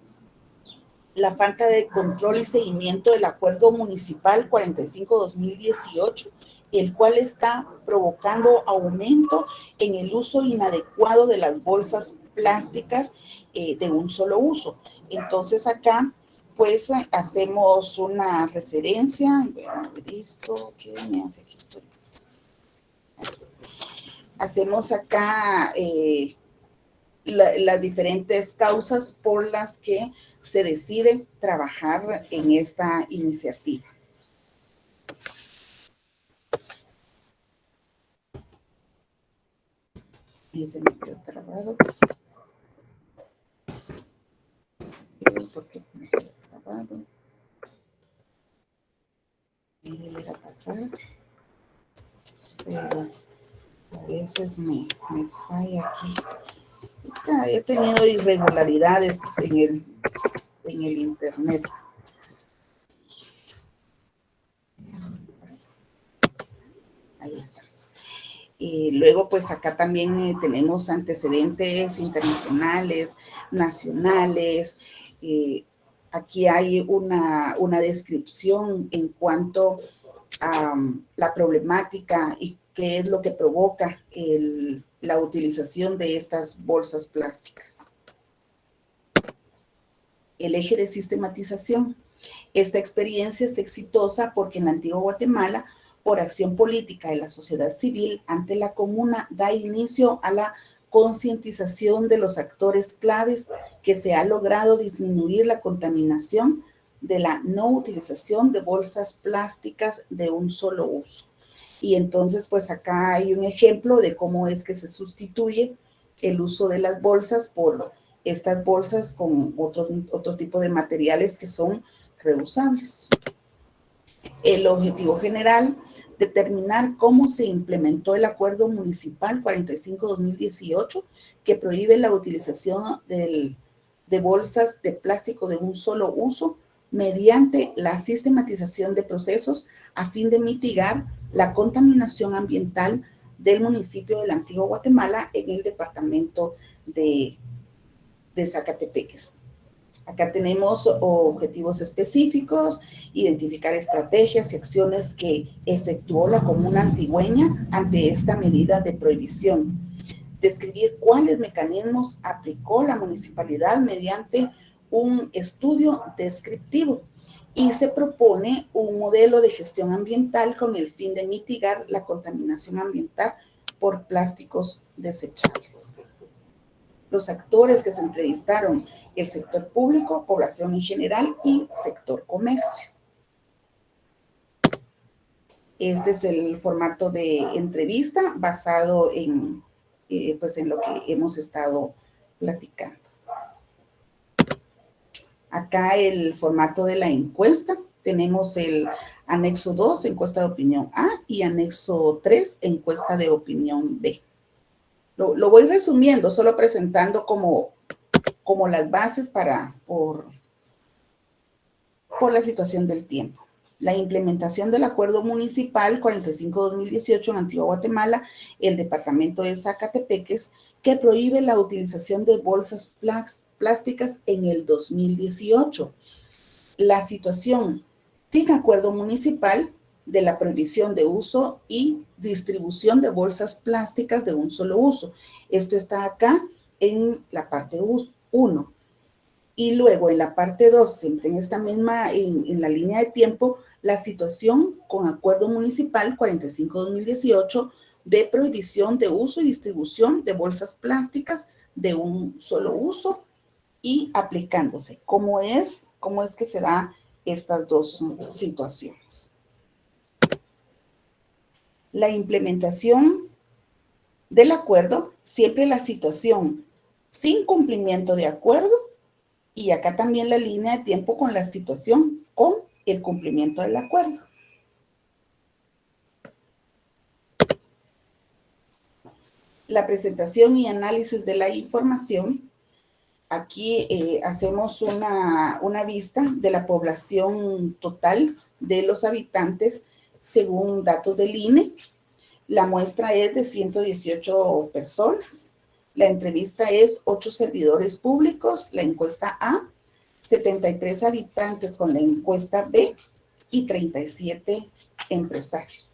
la falta de control y seguimiento del Acuerdo Municipal 45-2018, el cual está provocando aumento en el uso inadecuado de las bolsas plásticas de un solo uso. Entonces acá pues hacemos una referencia. Bueno, a ver esto, ¿qué me hace aquí? Hacemos acá las diferentes causas por las que se decide trabajar en esta iniciativa. Y se me quedó trabado. ¿Por qué me quedó trabado? Y debería pasar. Pero a veces me falla aquí. He tenido irregularidades en el internet. Ahí estamos. Luego, pues acá también tenemos antecedentes internacionales, nacionales. Aquí hay una descripción en cuanto a la problemática y qué es lo que provoca la utilización de estas bolsas plásticas. El eje de sistematización. Esta experiencia es exitosa porque en la antigua Guatemala, por acción política de la sociedad civil ante la comuna, da inicio a la concientización de los actores claves que se ha logrado disminuir la contaminación de la no utilización de bolsas plásticas de un solo uso. Y entonces, pues acá hay un ejemplo de cómo es que se sustituye el uso de las bolsas por estas bolsas con otro tipo de materiales que son reusables. El objetivo general, determinar cómo se implementó el Acuerdo Municipal 45-2018 que prohíbe la utilización de bolsas de plástico de un solo uso mediante la sistematización de procesos a fin de mitigar la contaminación ambiental del municipio de la Antigua Guatemala en el departamento de Zacatepeques. Acá tenemos objetivos específicos, identificar estrategias y acciones que efectuó la comuna antigüeña ante esta medida de prohibición. Describir cuáles mecanismos aplicó la municipalidad mediante un estudio descriptivo y se propone un modelo de gestión ambiental con el fin de mitigar la contaminación ambiental por plásticos desechables. Los actores que se entrevistaron: el sector público, población en general y sector comercio. Este es el formato de entrevista basado en lo que hemos estado platicando. Acá el formato de la encuesta. Tenemos el anexo 2, encuesta de opinión A, y anexo 3, encuesta de opinión B. Lo voy resumiendo, solo presentando como las bases por la situación del tiempo. La implementación del Acuerdo Municipal 45-2018 en Antigua Guatemala, el departamento de Zacatepeques, que prohíbe la utilización de bolsas plásticas en el 2018. La situación sin acuerdo municipal de la prohibición de uso y distribución de bolsas plásticas de un solo uso. Esto está acá en la parte 1. Y luego en la parte 2, siempre en esta misma, en la línea de tiempo, la situación con acuerdo municipal 45-2018 de prohibición de uso y distribución de bolsas plásticas de un solo uso y aplicándose. ¿Cómo es que se da estas dos situaciones? La implementación del acuerdo, siempre la situación sin cumplimiento de acuerdo, y acá también la línea de tiempo con la situación con el cumplimiento del acuerdo. La presentación y análisis de la información. Aquí hacemos una vista de la población total de los habitantes según datos del INE. La muestra es de 118 personas. La entrevista es 8 servidores públicos, la encuesta A, 73 habitantes con la encuesta B y 37 empresarios.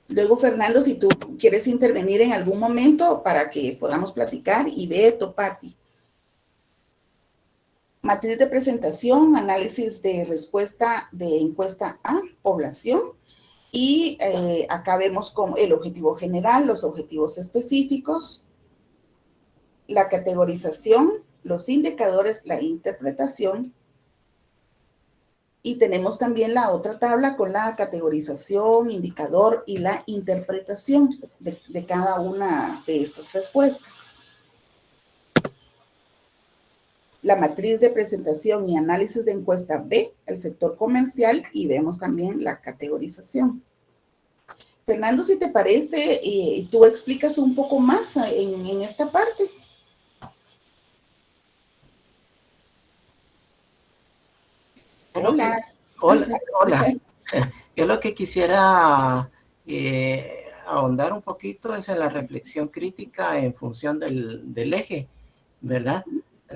Luego, Fernando, si tú quieres intervenir en algún momento para que podamos platicar, y Beto, Pati. Matriz de presentación, análisis de respuesta de encuesta A, población. Y acá vemos como el objetivo general, los objetivos específicos, la categorización, los indicadores, la interpretación. Y tenemos también la otra tabla con la categorización, indicador y la interpretación de cada una de estas respuestas. La matriz de presentación y análisis de encuesta B, el sector comercial, y vemos también la categorización. Fernando, si te parece, tú explicas un poco más en esta parte. Hola. Hola. Yo lo que quisiera ahondar un poquito es en la reflexión crítica en función del eje, ¿verdad?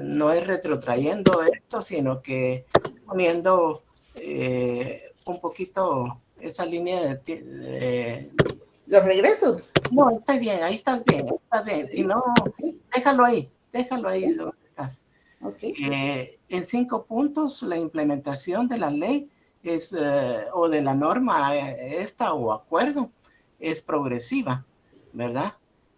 No es retrotrayendo esto, sino que poniendo un poquito esa línea de... ¿Los regresos? No, está bien, ahí estás bien, estás bien. Si no, déjalo ahí donde estás. Okay. En 5 puntos, la implementación de la ley es, o de la norma esta o acuerdo es progresiva, ¿verdad?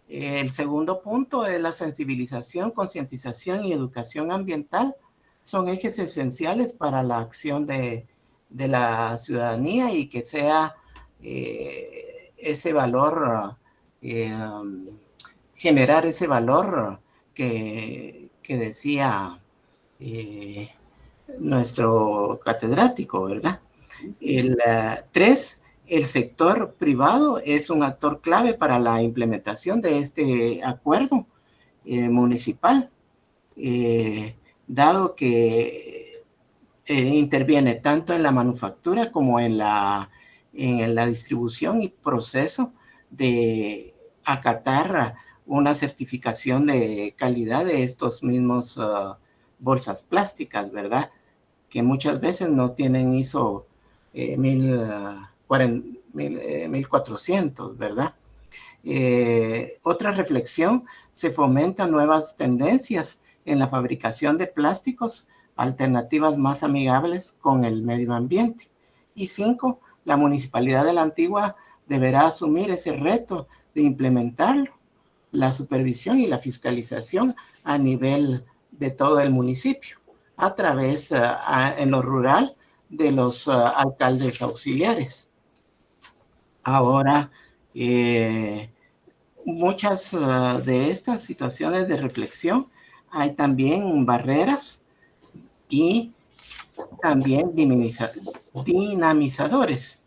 El segundo punto es la sensibilización, concientización y educación ambiental. Son ejes esenciales para la acción de la ciudadanía y que sea ese valor, generar ese valor que decía nuestro catedrático, ¿verdad? El 3, el sector privado es un actor clave para la implementación de este acuerdo municipal, dado que interviene tanto en la manufactura como en la distribución y proceso de acatar una certificación de calidad de estos mismos bolsas plásticas, ¿verdad? Que muchas veces no tienen ISO 1400, ¿verdad? Otra reflexión, se fomentan nuevas tendencias en la fabricación de plásticos, alternativas más amigables con el medio ambiente. Y 5, la Municipalidad de la Antigua deberá asumir ese reto de implementarlo, la supervisión y la fiscalización a nivel de todo el municipio, a través, en lo rural, de los alcaldes auxiliares. Ahora, muchas de estas situaciones de reflexión, hay también barreras y también dinamizadores,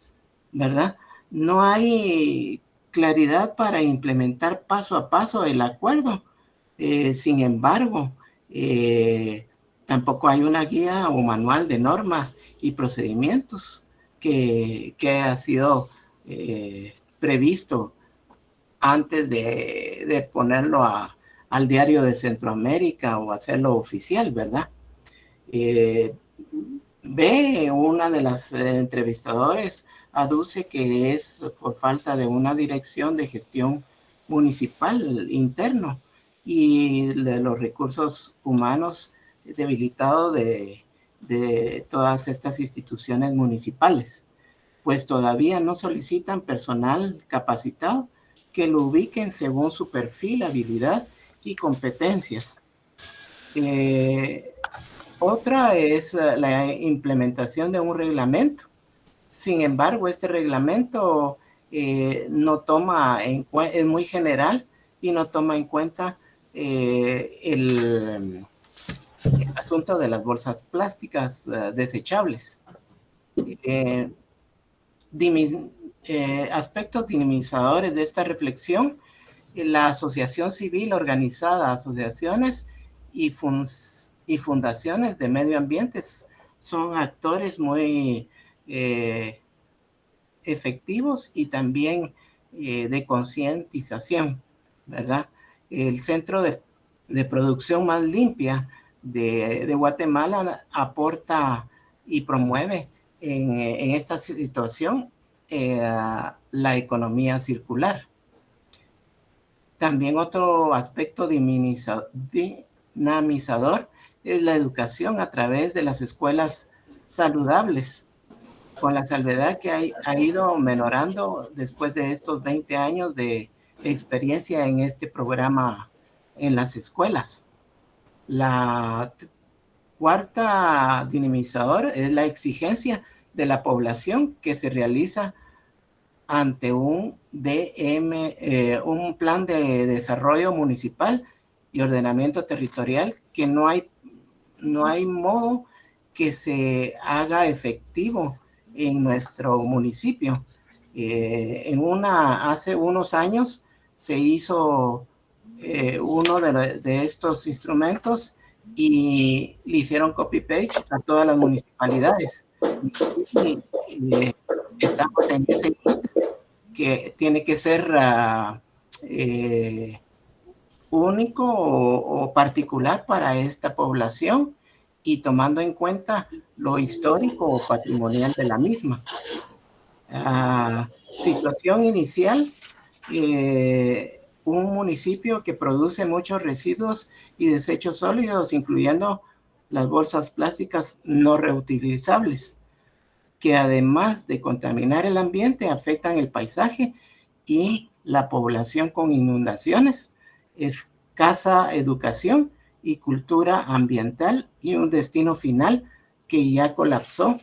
¿verdad? No hay claridad para implementar paso a paso el acuerdo. Sin embargo, tampoco hay una guía o manual de normas y procedimientos que ha sido previsto antes de ponerlo al Diario de Centroamérica o hacerlo oficial, ¿verdad? Una de las entrevistadores aduce que es por falta de una dirección de gestión municipal interno y de los recursos humanos debilitados de todas estas instituciones municipales, pues todavía no solicitan personal capacitado que lo ubiquen según su perfil, habilidad y competencias. Otra es la implementación de un reglamento. Sin embargo, este reglamento no toma en cuenta, es muy general y no toma en cuenta el asunto de las bolsas plásticas desechables. Aspectos dinamizadores de esta reflexión, la asociación civil organizada, asociaciones y fundaciones de medio ambiente son actores muy efectivos y también de concientización, ¿verdad? El Centro de Producción Más Limpia de Guatemala aporta y promueve en esta situación la economía circular. También otro aspecto dinamizador es la educación a través de las escuelas saludables, con la salvedad que ha ido menorando después de estos 20 años de experiencia en este programa en las escuelas. La cuarta dinamizador es la exigencia de la población que se realiza ante un plan de desarrollo municipal y ordenamiento territorial, que no hay modo que se haga efectivo en nuestro municipio. Hace unos años se hizo uno de estos instrumentos y le hicieron copy-paste a todas las municipalidades. Y estamos en ese que tiene que ser único o particular para esta población y tomando en cuenta lo histórico o patrimonial de la misma. Situación inicial, un municipio que produce muchos residuos y desechos sólidos, incluyendo las bolsas plásticas no reutilizables, que además de contaminar el ambiente, afectan el paisaje y la población con inundaciones, escasa educación y cultura ambiental, y un destino final que ya colapsó,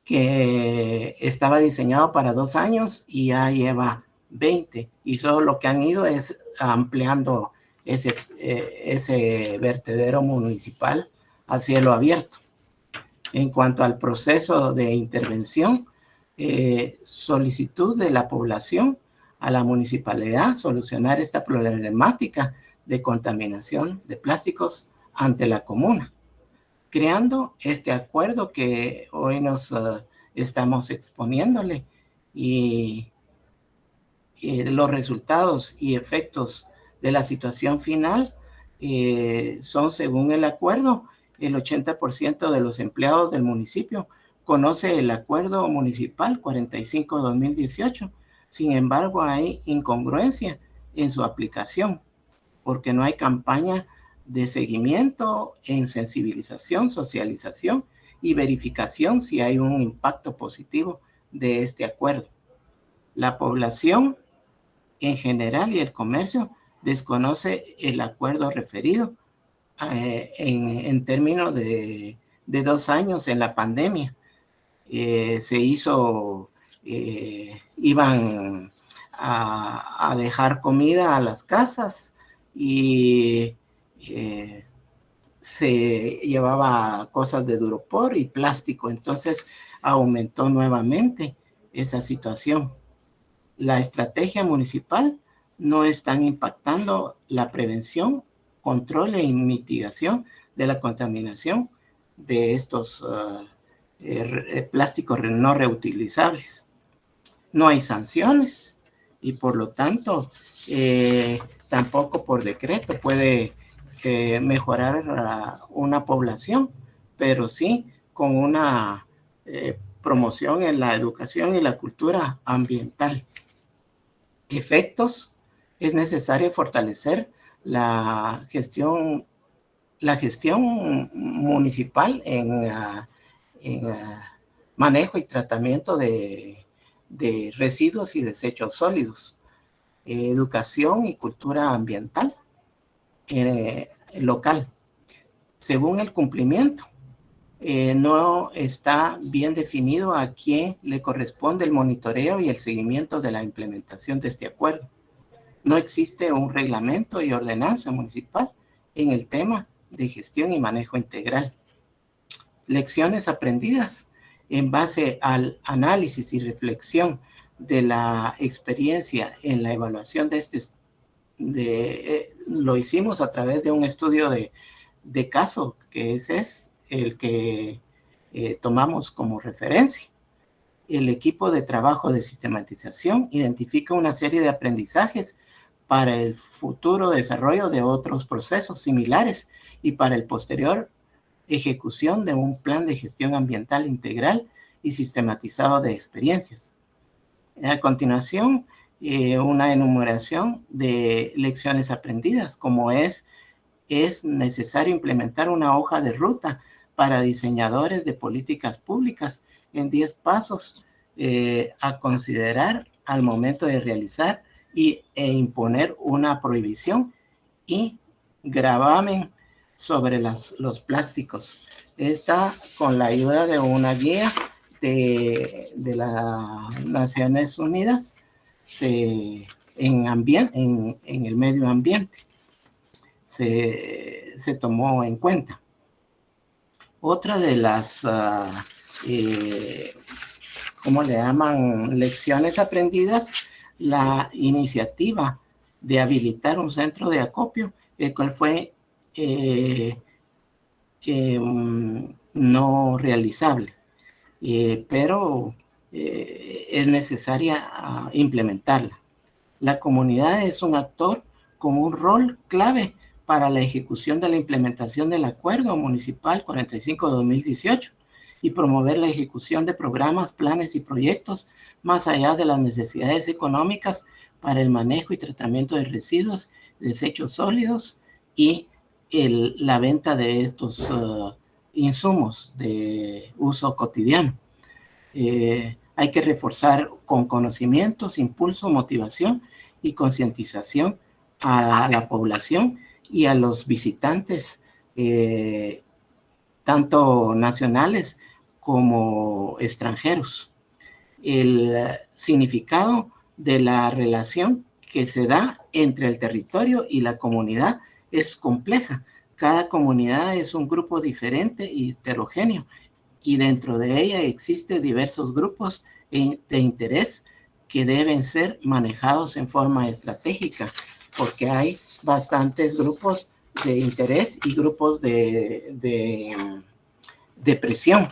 que estaba diseñado para 2 años y ya lleva 20, y solo lo que han ido es ampliando ese vertedero municipal a cielo abierto. En cuanto al proceso de intervención, solicitud de la población a la municipalidad solucionar esta problemática de contaminación de plásticos ante la comuna, creando este acuerdo que hoy nos estamos exponiéndole, y los resultados y efectos de la situación final son, según el acuerdo, el 80% de los empleados del municipio conoce el acuerdo municipal 45-2018. Sin embargo, hay incongruencia en su aplicación, porque no hay campaña de seguimiento en sensibilización, socialización y verificación si hay un impacto positivo de este acuerdo. La población en general y el comercio desconoce el acuerdo referido en términos de 2 años en la pandemia. Iban a dejar comida a las casas y se llevaba cosas de duropor y plástico, entonces aumentó nuevamente esa situación. La estrategia municipal no están impactando la prevención, control e mitigación de la contaminación de estos plásticos no reutilizables. No hay sanciones y por lo tanto tampoco por decreto puede mejorar una población, pero sí con una promoción en la educación y la cultura ambiental. Efectos: es necesario fortalecer la gestión municipal en manejo y tratamiento de residuos y desechos sólidos, educación y cultura ambiental local. Según el cumplimiento, no está bien definido a quién le corresponde el monitoreo y el seguimiento de la implementación de este acuerdo. No existe un reglamento y ordenanza municipal en el tema de gestión y manejo integral. Lecciones aprendidas: en base al análisis y reflexión de la experiencia en la evaluación lo hicimos a través de un estudio de caso, que ese es el que tomamos como referencia. El equipo de trabajo de sistematización identifica una serie de aprendizajes para el futuro desarrollo de otros procesos similares y para el posterior ejecución de un plan de gestión ambiental integral y sistematizado de experiencias. A continuación, una enumeración de lecciones aprendidas, como es es necesario implementar una hoja de ruta para diseñadores de políticas públicas en 10 pasos a considerar al momento de realizar e imponer una prohibición y gravamen sobre los plásticos. Esta, con la ayuda de una guía de las Naciones Unidas en el medio ambiente, se tomó en cuenta. Otra de las, ¿cómo le llaman?, lecciones aprendidas, la iniciativa de habilitar un centro de acopio, el cual fue no realizable, pero es necesaria implementarla. La comunidad es un actor con un rol clave para la ejecución de la implementación del Acuerdo Municipal 45/2018 y promover la ejecución de programas, planes y proyectos más allá de las necesidades económicas para el manejo y tratamiento de residuos, desechos sólidos y la venta de estos insumos de uso cotidiano. Hay que reforzar con conocimientos, impulso, motivación y concientización a la población y a los visitantes, tanto nacionales como extranjeros. El significado de la relación que se da entre el territorio y la comunidad es compleja. Cada comunidad es un grupo diferente y heterogéneo, y dentro de ella existen diversos grupos de interés que deben ser manejados en forma estratégica, porque hay bastantes grupos de interés y grupos de presión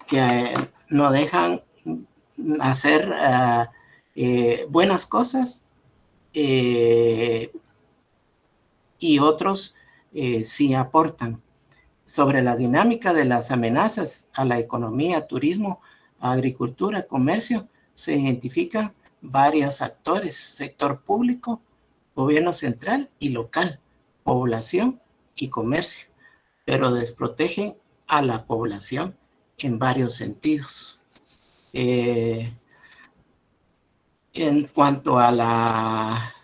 que no dejan hacer buenas cosas, y otros sí aportan. Sobre la dinámica de las amenazas a la economía, turismo, agricultura, comercio, se identifican varios actores: sector público, gobierno central y local, población y comercio, pero desprotegen a la población en varios sentidos. En cuanto a la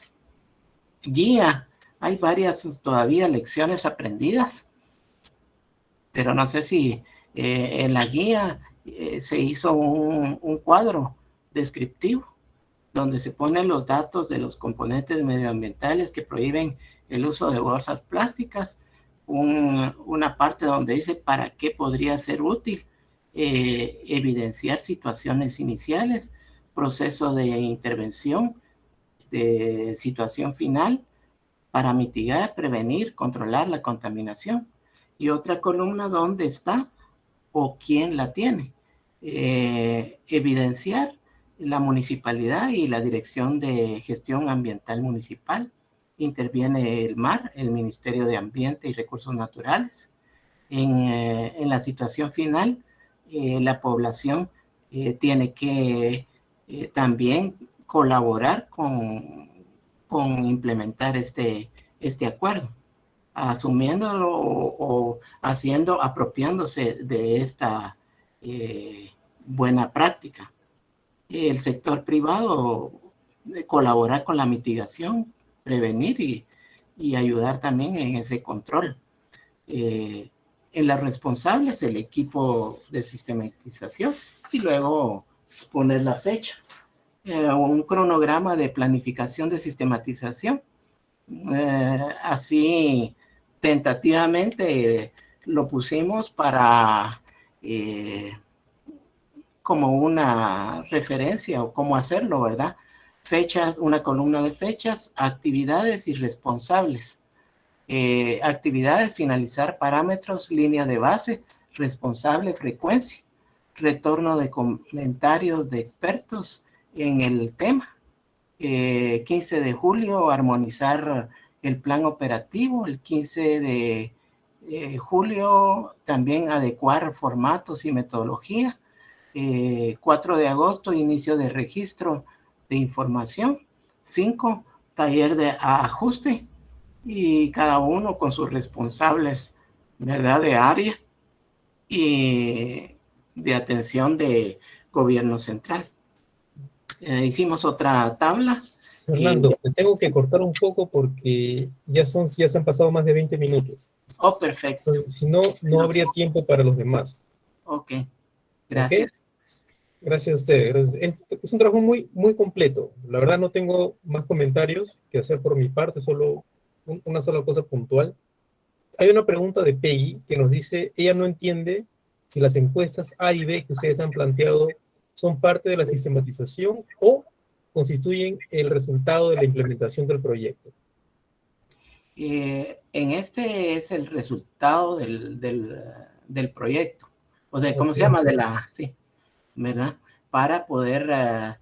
guía, hay varias todavía lecciones aprendidas, pero no sé si en la guía se hizo un cuadro descriptivo donde se ponen los datos de los componentes medioambientales que prohíben el uso de bolsas plásticas, una parte donde dice para qué podría ser útil, evidenciar situaciones iniciales, proceso de intervención, de situación final, para mitigar, prevenir, controlar la contaminación. Y otra columna donde está o quién la tiene. Evidenciar la municipalidad y la Dirección de Gestión Ambiental Municipal. Interviene el MAR, el Ministerio de Ambiente y Recursos Naturales. En la situación final, la población tiene que también colaborar con implementar este acuerdo, asumiéndolo o apropiándose de esta buena práctica. El sector privado colaborar con la mitigación, prevenir y ayudar también en ese control. En las responsables, el equipo de sistematización, y luego poner la fecha. Un cronograma de planificación de sistematización. Así tentativamente lo pusimos para como una referencia o cómo hacerlo, ¿verdad? Fechas, una columna de fechas, actividades y responsables. Actividades: finalizar parámetros, línea de base, responsable, frecuencia, retorno de comentarios de expertos en el tema. 15 de julio, armonizar el plan operativo. El 15 de julio, también adecuar formatos y metodología. 4 de agosto, inicio de registro de información. 5, taller de ajuste. y cada uno con sus responsables, ¿verdad?, de área y de atención de gobierno central. Hicimos otra tabla. Fernando, te tengo que Sí. cortar un poco porque ya se han pasado más de 20 minutos. Oh, perfecto. Entonces, si no, no habría tiempo para los demás. Ok, ¿Ok? gracias. Gracias a ustedes. Es un trabajo muy, muy completo. La verdad no tengo más comentarios que hacer por mi parte, solo una sola cosa puntual. Hay una pregunta de Peggy que nos dice, ella no entiende si las encuestas A y B que ustedes han planteado son parte de la sistematización o constituyen el resultado de la implementación del proyecto. En este es el resultado del proyecto, o de, ¿cómo Ok. se llama? Sí, ¿verdad? Para poder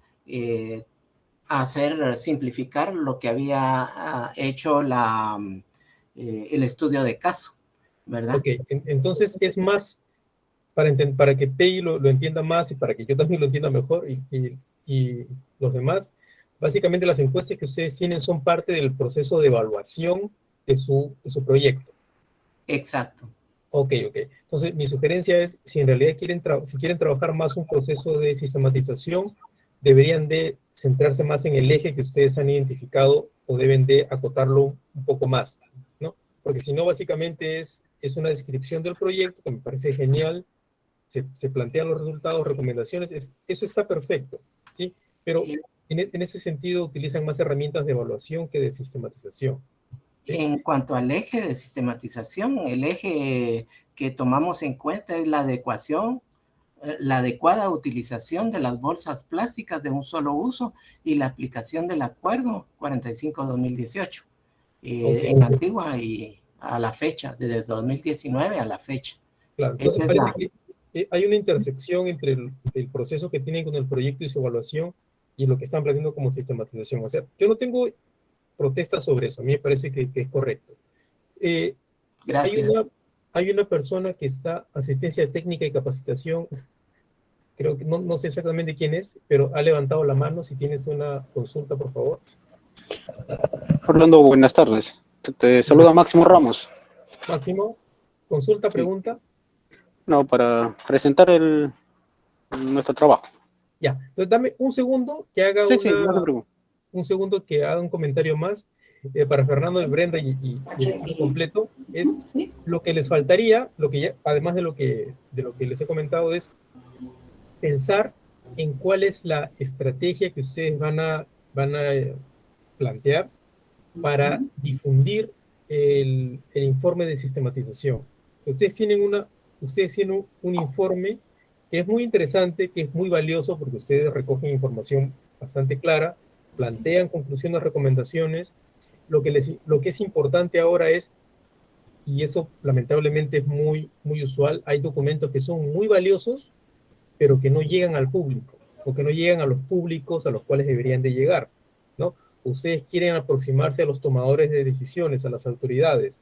simplificar lo que había hecho el estudio de caso, ¿verdad? Ok, entonces es más, para que Peggy lo entienda más y para que yo también lo entienda mejor y los demás, básicamente las encuestas que ustedes tienen son parte del proceso de evaluación de su proyecto. Exacto. Ok, ok. Entonces, mi sugerencia es, si en realidad si quieren trabajar más un proceso de sistematización, deberían de centrarse más en el eje que ustedes han identificado o deben de acotarlo un poco más, ¿no? Porque si no, básicamente es una descripción del proyecto que me parece genial, se plantean los resultados, recomendaciones, eso está perfecto, ¿sí? Pero en ese sentido utilizan más herramientas de evaluación que de sistematización, ¿sí? En cuanto al eje de sistematización, el eje que tomamos en cuenta es la adecuada utilización de las bolsas plásticas de un solo uso y la aplicación del acuerdo 45-2018 Ok, en Antigua y a la fecha, desde 2019 a la fecha. claro. Entonces Esa es parece que hay una intersección entre el proceso que tienen con el proyecto y su evaluación y lo que están planteando como sistematización. O sea, yo no tengo protestas sobre eso, a mí me parece que es correcto. Hay Gracias. hay una persona que está asistencia técnica y capacitación, creo que no sé exactamente quién es, pero ha levantado la mano. Si tienes una consulta, por favor. Orlando, buenas tardes. Te saluda Máximo Ramos. Máximo, consulta, Sí, pregunta. no, para presentar nuestro trabajo. Ya, entonces dame un segundo que haga Sí, sí, no te preocupes. un segundo que haga un comentario más para Fernando y Brenda y el equipo completo. Es Sí. lo que les faltaría, lo que ya, además de de lo que les he comentado, es pensar en cuál es la estrategia que ustedes van a plantear para difundir el informe de sistematización. Ustedes tienen, ustedes tienen un informe que es muy interesante, que es muy valioso porque ustedes recogen información bastante clara, plantean conclusiones, recomendaciones. Lo que es importante ahora es, y eso lamentablemente es muy, muy usual, hay documentos que son muy valiosos, pero que no llegan al público, o que no llegan a los públicos a los cuales deberían de llegar, ¿no? Ustedes quieren aproximarse a los tomadores de decisiones, a las autoridades,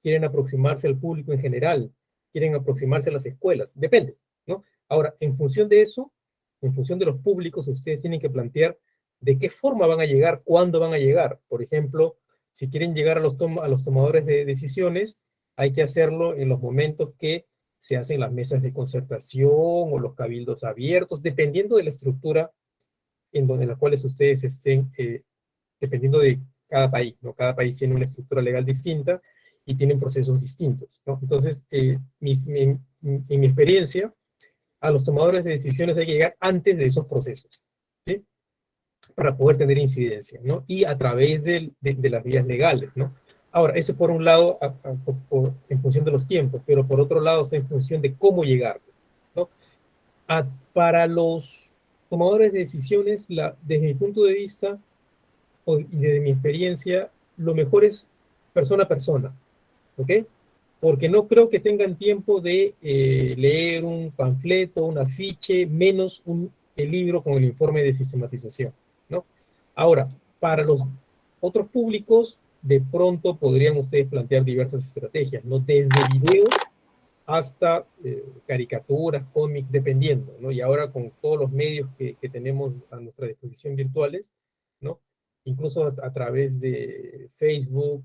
quieren aproximarse al público en general, quieren aproximarse a las escuelas, depende, ¿no? Ahora, en función de eso, en función de los públicos, ustedes tienen que plantear de qué forma van a llegar, cuándo van a llegar. Por ejemplo, si quieren llegar a a los tomadores de decisiones, hay que hacerlo en los momentos que se hacen las mesas de concertación o los cabildos abiertos, dependiendo de la estructura en la cual ustedes estén, dependiendo de cada país, ¿no? Cada país tiene una estructura legal distinta y tienen procesos distintos, ¿no? Entonces, en mi experiencia, a los tomadores de decisiones hay que llegar antes de esos procesos, ¿sí? Para poder tener incidencia, ¿no? Y a través de las vías legales, ¿no? Ahora, eso por un lado, en función de los tiempos, pero por otro lado está en función de cómo llegar, ¿no? Para los tomadores de decisiones, desde mi punto de vista y desde mi experiencia, lo mejor es persona a persona, ¿ok? Porque no creo que tengan tiempo de leer un panfleto, un afiche, menos el libro con el informe de sistematización, ¿no? Ahora, para los otros públicos, de pronto podrían ustedes plantear diversas estrategias, ¿no? Desde videos hasta caricaturas, cómics, dependiendo, ¿no? Y ahora con todos los medios que tenemos a nuestra disposición virtuales, ¿no? Incluso a través de Facebook,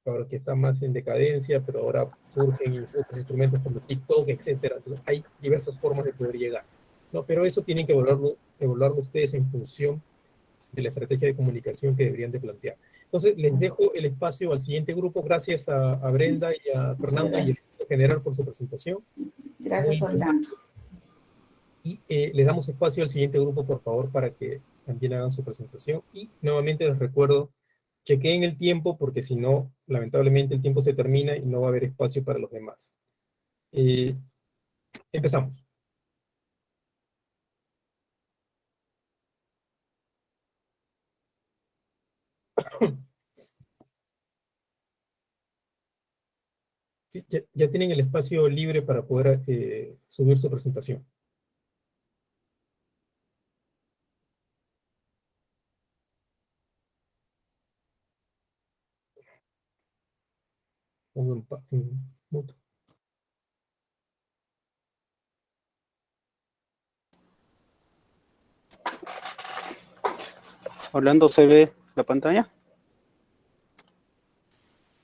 ahora que está más en decadencia, pero ahora surgen otros instrumentos como TikTok, etcétera. Entonces, hay diversas formas de poder llegar, ¿no? Pero eso tienen que evaluarlo ustedes en función de la estrategia de comunicación que deberían de plantear. Entonces, les dejo el espacio al siguiente grupo. Gracias a Brenda y a Muchas Fernando y gracias. al general por su presentación. Gracias, Orlando. Y les damos espacio al siguiente grupo, por favor, para que también hagan su presentación. Y nuevamente les recuerdo, chequeen el tiempo, porque si no, lamentablemente el tiempo se termina y no va a haber espacio para los demás. Empezamos. Sí, ya tienen el espacio libre para poder subir su presentación. Pongo en mute. Orlando, ¿se ve la pantalla?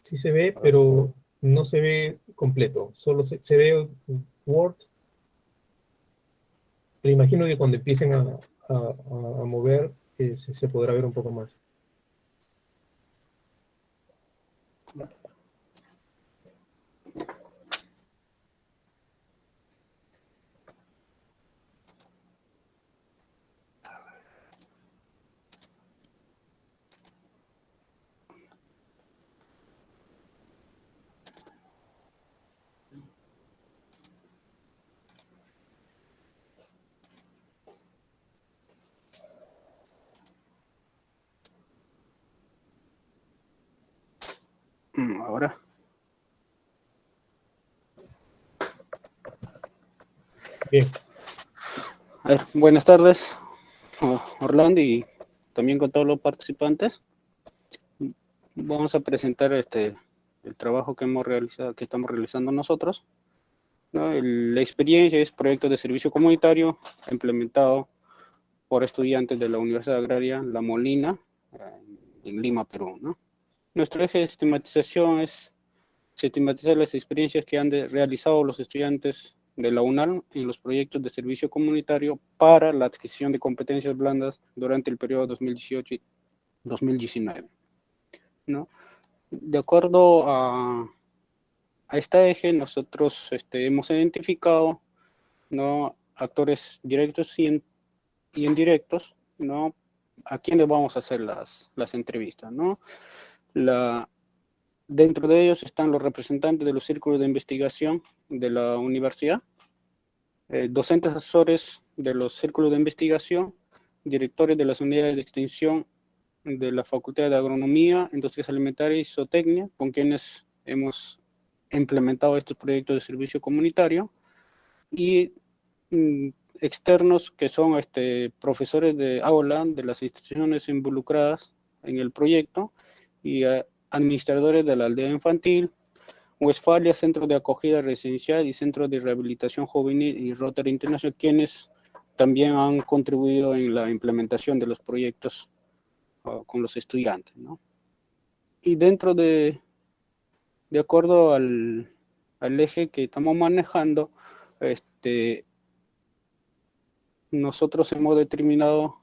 Sí se ve, pero no se ve completo. Solo se ve Word. Pero imagino que cuando empiecen a mover, se podrá ver un poco más. Ahora. Bien. A ver, buenas tardes, Orlando, y también con todos los participantes. Vamos a presentar el trabajo que hemos realizado, que estamos realizando nosotros, ¿no? La experiencia es proyecto de servicio comunitario implementado por estudiantes de la Universidad Agraria La Molina, en Lima, Perú, ¿no? Nuestro eje de sistematización es sistematizar las experiencias que han realizado los estudiantes de la UNAM en los proyectos de servicio comunitario para la adquisición de competencias blandas durante el periodo 2018 y 2019, ¿no? De acuerdo a este eje, nosotros hemos identificado, ¿no?, actores directos y indirectos, ¿no?, a quienes vamos a hacer las entrevistas, ¿no? Dentro de ellos están los representantes de los círculos de investigación de la universidad, docentes asesores de los círculos de investigación, directores de las unidades de extensión de la Facultad de Agronomía, Industrias Alimentarias y Zootecnia, con quienes hemos implementado estos proyectos de servicio comunitario, y externos que son profesores de aula de las instituciones involucradas en el proyecto y administradores de la aldea infantil, Westfalia, Centro de Acogida Residencial y Centro de Rehabilitación Juvenil y Rotary International, quienes también han contribuido en la implementación de los proyectos con los estudiantes, ¿no? Y dentro de acuerdo al eje que estamos manejando, nosotros hemos determinado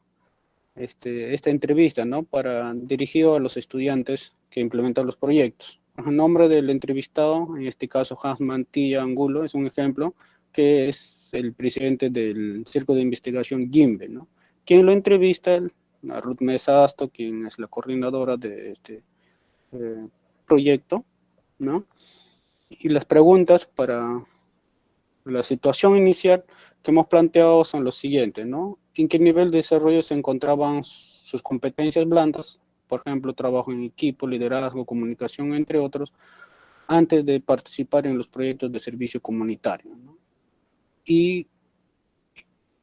esta entrevista, ¿no?, dirigido a los estudiantes que implementan los proyectos. El nombre del entrevistado, en este caso Hans Mantilla Angulo, es un ejemplo, que es el presidente del Círculo de Investigación GIMBE, ¿no? Quien lo entrevista, a Ruth Mesa Asto, quien es la coordinadora de este proyecto, ¿no? Y las preguntas para la situación inicial que hemos planteado son los siguientes, ¿no? ¿En qué nivel de desarrollo se encontraban sus competencias blandas? Por ejemplo, trabajo en equipo, liderazgo, comunicación, entre otros, antes de participar en los proyectos de servicio comunitario, ¿no? Y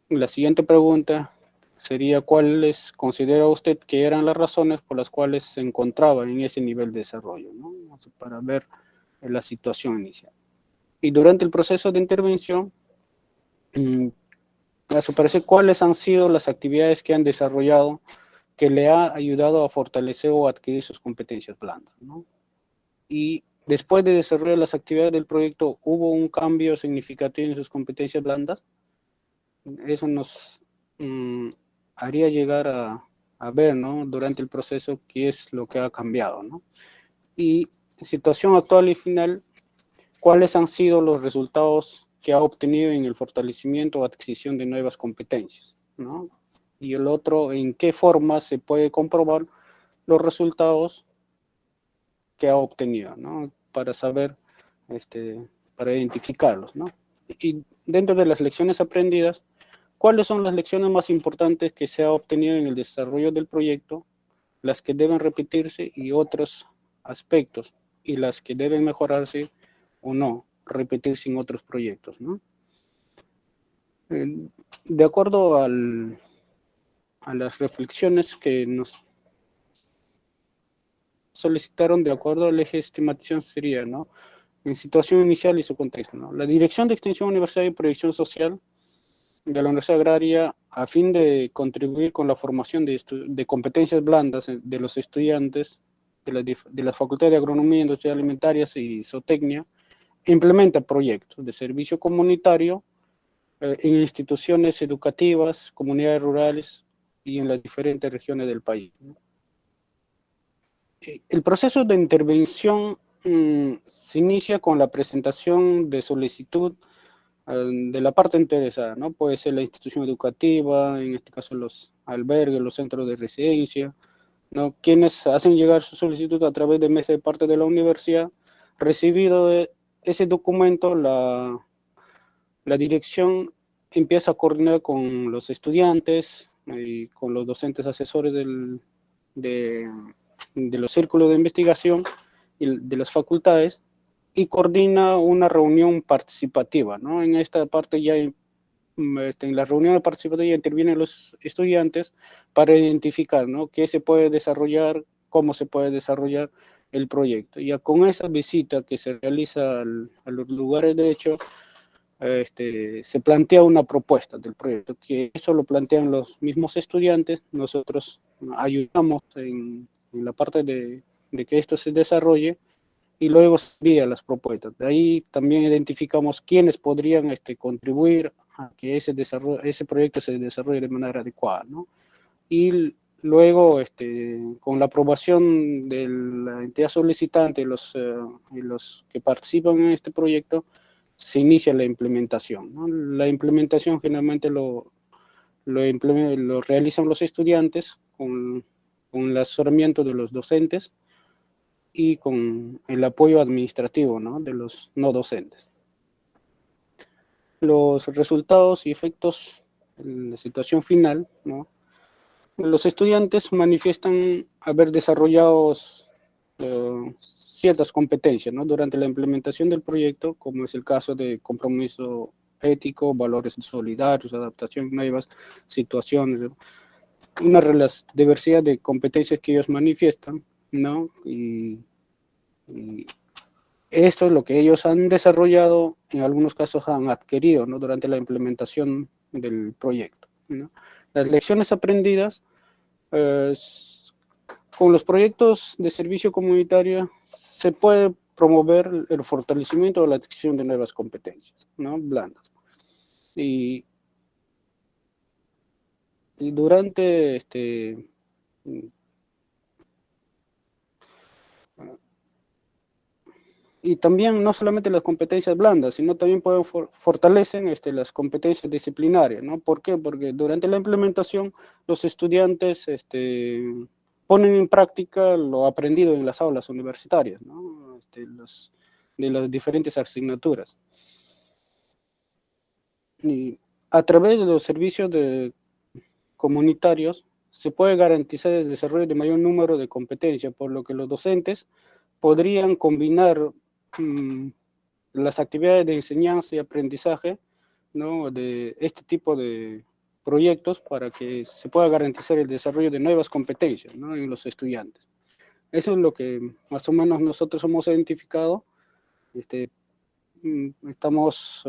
la siguiente pregunta sería, ¿cuáles considera usted que eran las razones por las cuales se encontraba en ese nivel de desarrollo, ¿no? Para ver la situación inicial. Y durante el proceso de intervención, a su parecer, ¿cuáles han sido las actividades que han desarrollado que le ha ayudado a fortalecer o adquirir sus competencias blandas, ¿no? y después de desarrollar las actividades del proyecto, ¿hubo un cambio significativo en sus competencias blandas? Eso nos haría llegar a ver, ¿no? Durante el proceso qué es lo que ha cambiado, ¿no? Y en situación actual y final, ¿cuáles han sido los resultados que ha obtenido en el fortalecimiento o adquisición de nuevas competencias, ¿no? Y el otro, ¿en qué forma se puede comprobar los resultados que ha obtenido, ¿no? Para saber, para identificarlos, ¿no? Y dentro de las lecciones aprendidas, ¿cuáles son las lecciones más importantes que se ha obtenido en el desarrollo del proyecto, las que deben repetirse y otros aspectos, y las que deben mejorarse o no, repetirse en otros proyectos, ¿no? De acuerdo a las reflexiones que nos solicitaron, de acuerdo al eje de estimatización sería, ¿no? En situación inicial y su contexto, ¿no? La Dirección de Extensión Universitaria y Proyección Social de la Universidad Agraria, a fin de contribuir con la formación de competencias blandas de los estudiantes de las facultades de Agronomía, Industria Alimentarias y Zootecnia, implementa proyectos de servicio comunitario en instituciones educativas, comunidades rurales y en las diferentes regiones del país, ¿no? El proceso de intervención se inicia con la presentación de solicitud de la parte interesada, ¿no? Puede ser la institución educativa, en este caso los albergues, los centros de residencia, ¿no? Quienes hacen llegar su solicitud a través de mesa de parte de la universidad. Recibido ese documento, la dirección empieza a coordinar con los estudiantes y con los docentes asesores de los círculos de investigación y de las facultades, y coordina una reunión participativa, ¿no? En esta parte ya, en la reunión participativa ya intervienen los estudiantes para identificar, ¿no? Qué se puede desarrollar, cómo se puede desarrollar el proyecto. Ya con esa visita que se realiza a los lugares de hecho, se plantea una propuesta del proyecto, que eso lo plantean los mismos estudiantes. Nosotros ayudamos en la parte de que esto se desarrolle, y luego se envía las propuestas. De ahí también identificamos quiénes podrían contribuir a que ese proyecto se desarrolle de manera adecuada, ¿no? Y luego, con la aprobación de la entidad solicitante y los que participan en este proyecto, se inicia la implementación, ¿no? La implementación generalmente lo realizan los estudiantes con el asesoramiento de los docentes y con el apoyo administrativo, ¿no? De los no docentes. Los resultados y efectos en la situación final, ¿no? Los estudiantes manifiestan haber desarrollado ciertas competencias, ¿no? Durante la implementación del proyecto, como es el caso de compromiso ético, valores solidarios, adaptación a nuevas situaciones, ¿no? Una diversidad de competencias que ellos manifiestan, ¿no? Y esto es lo que ellos han desarrollado, en algunos casos han adquirido, ¿no? Durante la implementación del proyecto, ¿no? Las lecciones aprendidas con los proyectos de servicio comunitario se puede promover el fortalecimiento o la adquisición de nuevas competencias, ¿no? Blandas. Y durante y también no solamente las competencias blandas, sino también fortalecen las competencias disciplinarias, ¿no? ¿Por qué? Porque durante la implementación los estudiantes ponen en práctica lo aprendido en las aulas universitarias, ¿no? De las diferentes asignaturas. Y a través de los servicios comunitarios se puede garantizar el desarrollo de mayor número de competencias, por lo que los docentes podrían combinar las actividades de enseñanza y aprendizaje, ¿no? De este tipo de proyectos para que se pueda garantizar el desarrollo de nuevas competencias, ¿no? En los estudiantes. Eso es lo que más o menos nosotros hemos identificado. Estamos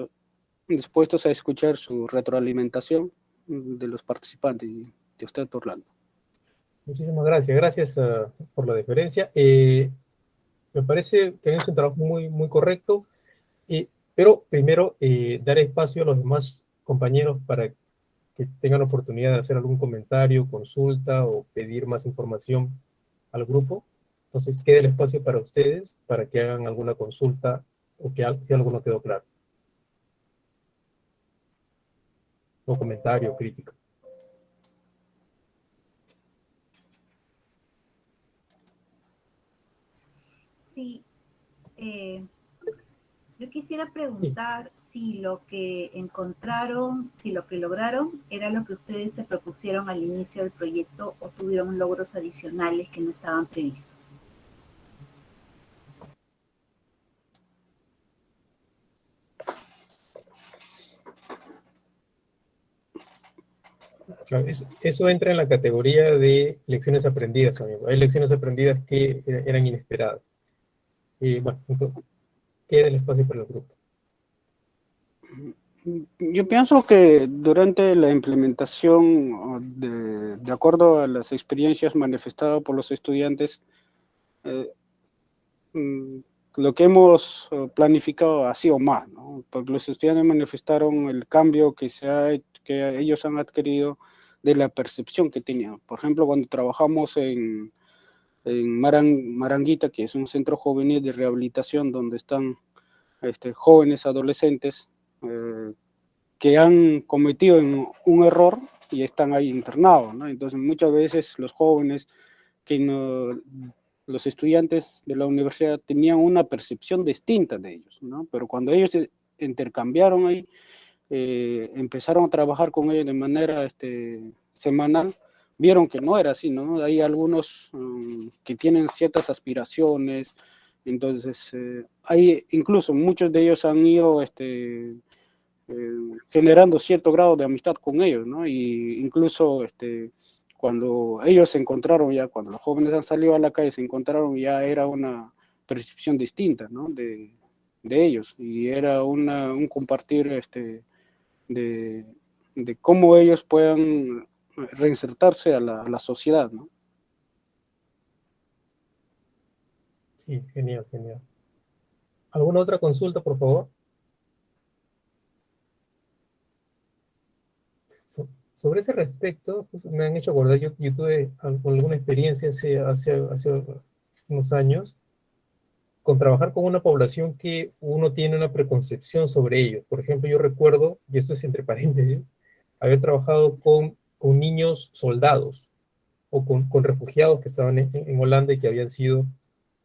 dispuestos a escuchar su retroalimentación de los participantes y de usted, Orlando. Muchísimas gracias. Gracias por la deferencia. Me parece que han hecho un trabajo muy, muy correcto, pero primero dar espacio a los demás compañeros para que tengan oportunidad de hacer algún comentario, consulta o pedir más información al grupo. Entonces, quede el espacio para ustedes, para que hagan alguna consulta o que si algo no quedó claro. O comentario, crítica. Sí, yo quisiera preguntar si lo que encontraron, si lo que lograron era lo que ustedes se propusieron al inicio del proyecto o tuvieron logros adicionales que no estaban previstos. Claro, eso entra en la categoría de lecciones aprendidas, amigo. Hay lecciones aprendidas que eran inesperadas. Bueno, entonces, queda el espacio para el grupo. Yo pienso que durante la implementación, de acuerdo a las experiencias manifestadas por los estudiantes, lo que hemos planificado ha sido más, ¿no? Porque los estudiantes manifestaron el cambio que ellos han adquirido de la percepción que tenían. Por ejemplo, cuando trabajamos en Maranguita, que es un centro juvenil de rehabilitación donde están jóvenes adolescentes que han cometido un error y están ahí internados, ¿no? Entonces muchas veces los jóvenes los estudiantes de la universidad tenían una percepción distinta de ellos, ¿no? Pero cuando ellos se intercambiaron ahí, empezaron a trabajar con ellos de manera semanal, vieron que no era así, ¿no? Hay algunos que tienen ciertas aspiraciones, entonces hay incluso muchos de ellos han ido generando cierto grado de amistad con ellos, ¿no? Y incluso cuando ellos se encontraron ya, cuando los jóvenes han salido a la calle, se encontraron ya era una percepción distinta, ¿no? De ellos, y era un compartir de cómo ellos puedan reinsertarse a la sociedad, ¿no? Sí, genial, genial. ¿Alguna otra consulta, por favor? Sobre ese respecto, pues, me han hecho acordar, yo tuve alguna experiencia hace unos años con trabajar con una población que uno tiene una preconcepción sobre ellos. Por ejemplo, yo recuerdo, y esto es entre paréntesis, haber trabajado con niños soldados o con refugiados que estaban en Holanda y que habían sido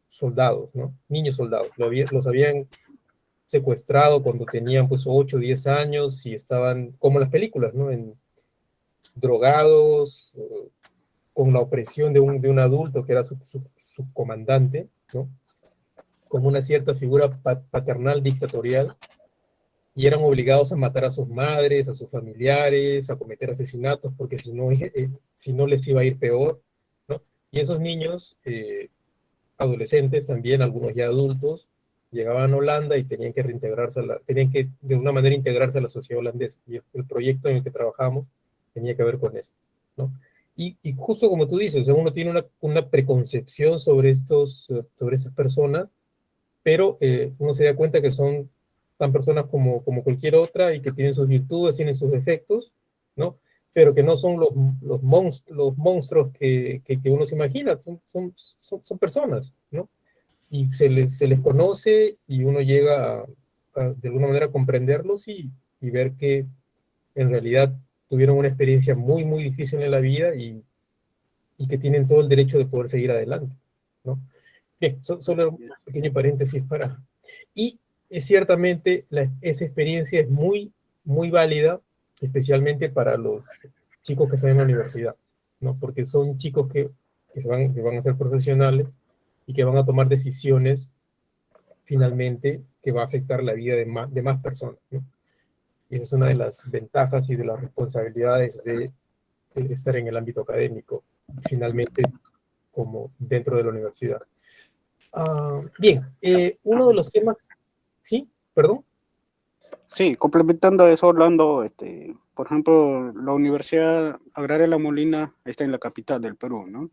soldados, ¿no? Niños soldados. Los habían secuestrado cuando tenían pues 8 o 10 años y estaban, como en las películas, ¿no? Drogados, con la opresión de un adulto que era su comandante, ¿no? Como una cierta figura paternal dictatorial, y eran obligados a matar a sus madres, a sus familiares, a cometer asesinatos, porque si no les iba a ir peor, ¿no? Y esos niños, adolescentes también, algunos ya adultos, llegaban a Holanda y tenían que reintegrarse, tenían que de una manera integrarse a la sociedad holandesa, y el proyecto en el que trabajamos tenía que ver con eso, ¿no? Y justo como tú dices, o sea, uno tiene una preconcepción sobre esas personas, pero uno se da cuenta que son tan personas como cualquier otra y que tienen sus virtudes, tienen sus defectos, ¿no? Pero que no son los monstruos que uno se imagina, son personas, ¿no? Y se les conoce y uno llega de alguna manera a comprenderlos y ver que en realidad tuvieron una experiencia muy, muy difícil en la vida y que tienen todo el derecho de poder seguir adelante, ¿no? Bien, solo un pequeño paréntesis para... Y ciertamente esa experiencia es muy, muy válida, especialmente para los chicos que están en la universidad, ¿no? Porque son chicos que van a ser profesionales y que van a tomar decisiones finalmente que va a afectar la vida de más personas, ¿no? Y esa es una de las ventajas y de las responsabilidades de estar en el ámbito académico, finalmente como dentro de la universidad. Bien, uno de los temas, ¿sí? ¿Perdón? Sí, complementando a eso, Orlando, por ejemplo, la Universidad Agraria La Molina está en la capital del Perú, ¿no?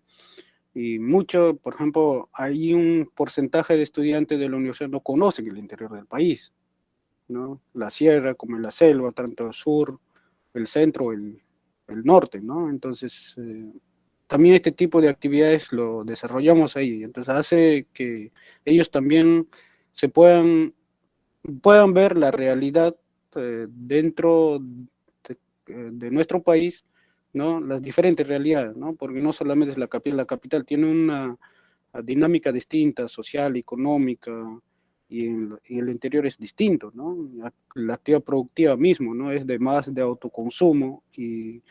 Y mucho, por ejemplo, hay un porcentaje de estudiantes de la universidad no conocen el interior del país, ¿no? La sierra, como la selva, tanto el sur, el centro, el norte, ¿no? Entonces, también este tipo de actividades lo desarrollamos ahí. Entonces hace que ellos también se puedan ver la realidad dentro de nuestro país, ¿no? Las diferentes realidades, ¿no? Porque no solamente es la capital tiene una dinámica distinta, social, económica, y el interior es distinto, ¿no? La actividad productiva mismo, ¿no? Es de más de autoconsumo, y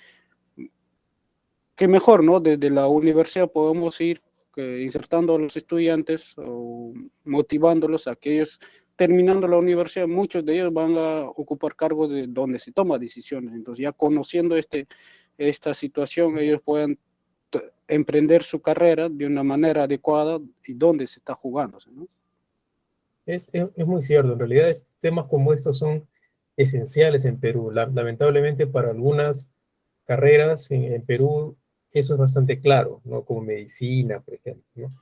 qué mejor, ¿no? Desde la universidad podemos ir insertando a los estudiantes o motivándolos a que ellos, terminando la universidad, muchos de ellos van a ocupar cargos de donde se toman decisiones. Entonces, ya conociendo esta situación, ellos puedan emprender su carrera de una manera adecuada y donde se está jugándose, ¿no? Es muy cierto, en realidad temas como estos son esenciales en Perú. Lamentablemente para algunas carreras en Perú eso es bastante claro, ¿no? Como medicina, por ejemplo, ¿no?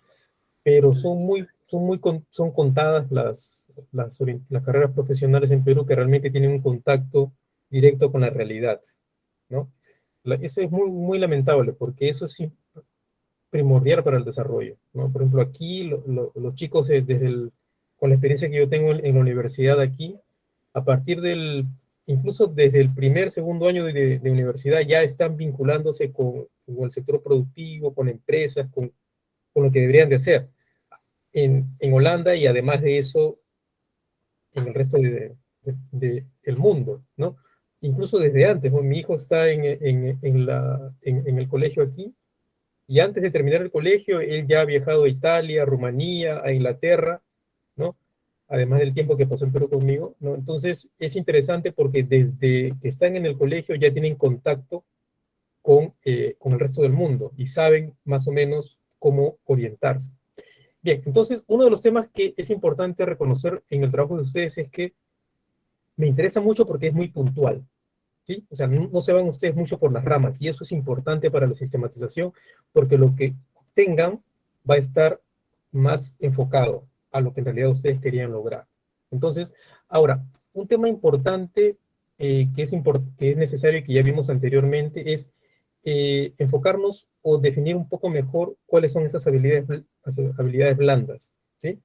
Pero son contadas las carreras profesionales en Perú que realmente tienen un contacto directo con la realidad, ¿no? Eso es muy lamentable porque eso es primordial para el desarrollo, ¿no? Por ejemplo, aquí los chicos con la experiencia que yo tengo en la universidad aquí, a partir incluso desde el primer, segundo año de universidad ya están vinculándose con el sector productivo, con empresas, con lo que deberían de hacer en Holanda y además de eso en el resto del mundo, ¿no? Incluso desde antes, ¿no? Mi hijo está en el colegio aquí y antes de terminar el colegio, él ya ha viajado a Italia, a Rumanía, a Inglaterra, ¿no? Además del tiempo que pasó en Perú conmigo, ¿no? Entonces es interesante porque desde que están en el colegio ya tienen contacto con el resto del mundo y saben más o menos cómo orientarse. Bien, entonces uno de los temas que es importante reconocer en el trabajo de ustedes es que me interesa mucho porque es muy puntual, ¿sí? O sea, no se van ustedes mucho por las ramas y eso es importante para la sistematización porque lo que tengan va a estar más enfocado a lo que en realidad ustedes querían lograr. Entonces, ahora, un tema importante que es necesario y que ya vimos anteriormente es enfocarnos o definir un poco mejor cuáles son esas habilidades blandas, ¿sí?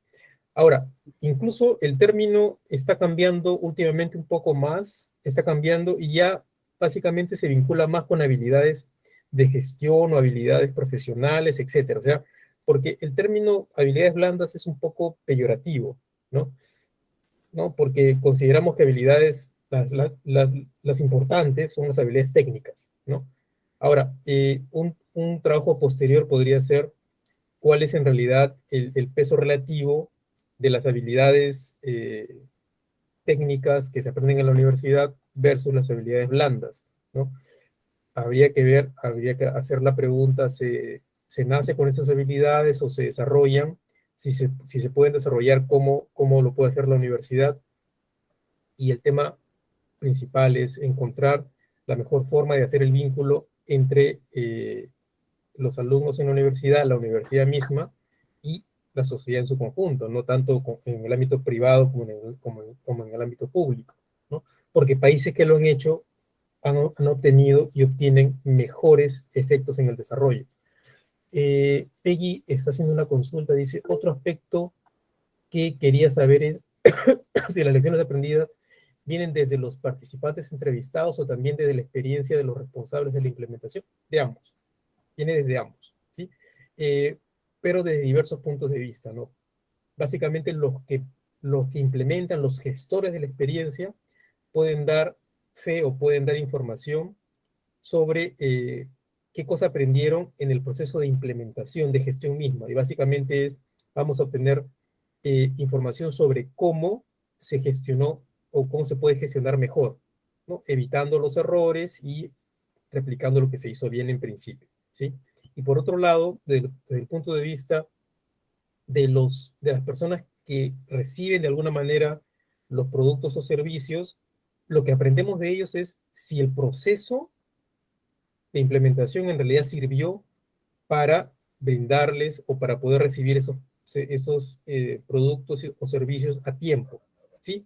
Ahora, incluso el término está cambiando últimamente un poco más, está cambiando y ya básicamente se vincula más con habilidades de gestión o habilidades profesionales, etcétera. O sea, porque el término habilidades blandas es un poco peyorativo, ¿no? ¿No? Porque consideramos que habilidades, las importantes son las habilidades técnicas, ¿no? Ahora, un trabajo posterior podría ser cuál es en realidad el peso relativo de las habilidades técnicas que se aprenden en la universidad versus las habilidades blandas, ¿no? Habría que hacer la pregunta, ¿se nace con esas habilidades o se desarrollan? Si se pueden desarrollar, ¿cómo lo puede hacer la universidad? Y el tema principal es encontrar la mejor forma de hacer el vínculo entre los alumnos en la universidad misma y la sociedad en su conjunto, no tanto en el ámbito privado como en el ámbito público, ¿no? Porque países que lo han hecho han obtenido y obtienen mejores efectos en el desarrollo. Peggy está haciendo una consulta, dice, otro aspecto que quería saber es si las lecciones aprendidas vienen desde los participantes entrevistados o también desde la experiencia de los responsables de la implementación, de ambos, viene desde ambos, ¿sí? Pero desde diversos puntos de vista, ¿no? Básicamente los que implementan, los gestores de la experiencia, pueden dar fe o pueden dar información sobre qué cosa aprendieron en el proceso de implementación, de gestión misma. Y básicamente vamos a obtener información sobre cómo se gestionó o cómo se puede gestionar mejor, ¿no? Evitando los errores y replicando lo que se hizo bien en principio, ¿sí? Y por otro lado, desde el punto de vista de las personas que reciben de alguna manera los productos o servicios, lo que aprendemos de ellos es si el proceso de implementación en realidad sirvió para brindarles o para poder recibir esos productos o servicios a tiempo, ¿sí?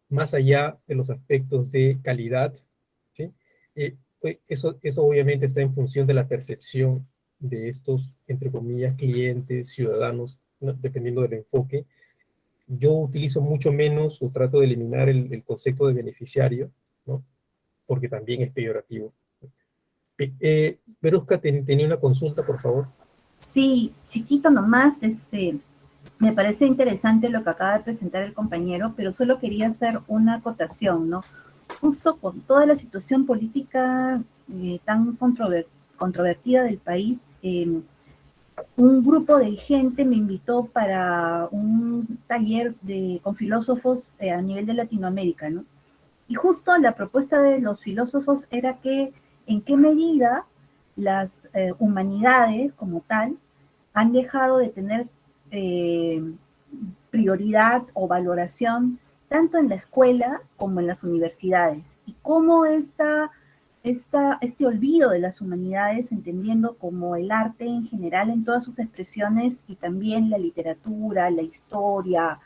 Más allá de los aspectos de calidad, ¿sí? Eso obviamente está en función de la percepción de estos, entre comillas, clientes, ciudadanos, ¿no? Dependiendo del enfoque. Yo utilizo mucho menos o trato de eliminar el concepto de beneficiario, ¿no? Porque también es peyorativo. Verusca, tenía una consulta, por favor. Sí, chiquito nomás, me parece interesante lo que acaba de presentar el compañero, pero solo quería hacer una acotación, ¿no? Justo con toda la situación política tan controvertida del país, un grupo de gente me invitó para un taller con filósofos a nivel de Latinoamérica, ¿no? Y justo la propuesta de los filósofos era que en qué medida las humanidades como tal han dejado de tener eh, prioridad o valoración tanto en la escuela como en las universidades. Y cómo este olvido de las humanidades, entendiendo como el arte en general en todas sus expresiones y también la literatura, la historia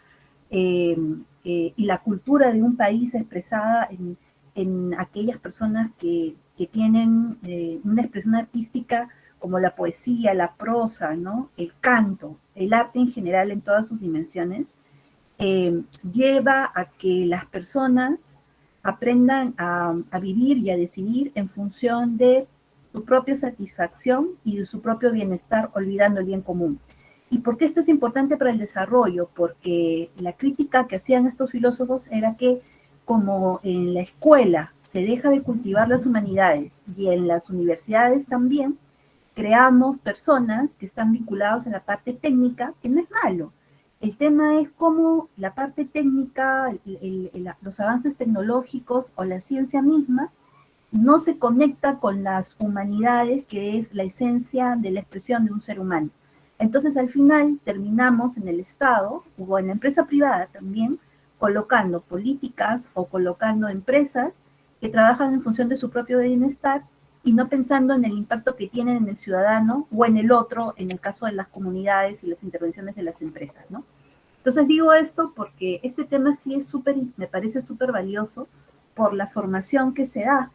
y la cultura de un país expresada en aquellas personas que tienen una expresión artística como la poesía, la prosa, ¿no? El canto, el arte en general en todas sus dimensiones, lleva a que las personas aprendan a vivir y a decidir en función de su propia satisfacción y de su propio bienestar, olvidando el bien común. ¿Y por qué esto es importante para el desarrollo? Porque la crítica que hacían estos filósofos era que como en la escuela se deja de cultivar las humanidades y en las universidades también, creamos personas que están vinculadas a la parte técnica, que no es malo. El tema es cómo la parte técnica, los avances tecnológicos o la ciencia misma no se conecta con las humanidades, que es la esencia de la expresión de un ser humano. Entonces, al final, terminamos en el Estado o en la empresa privada también, colocando políticas o colocando empresas que trabajan en función de su propio bienestar y no pensando en el impacto que tienen en el ciudadano o en el otro, en el caso de las comunidades y las intervenciones de las empresas, ¿no? Entonces digo esto porque este tema sí es me parece súper valioso por la formación que se da,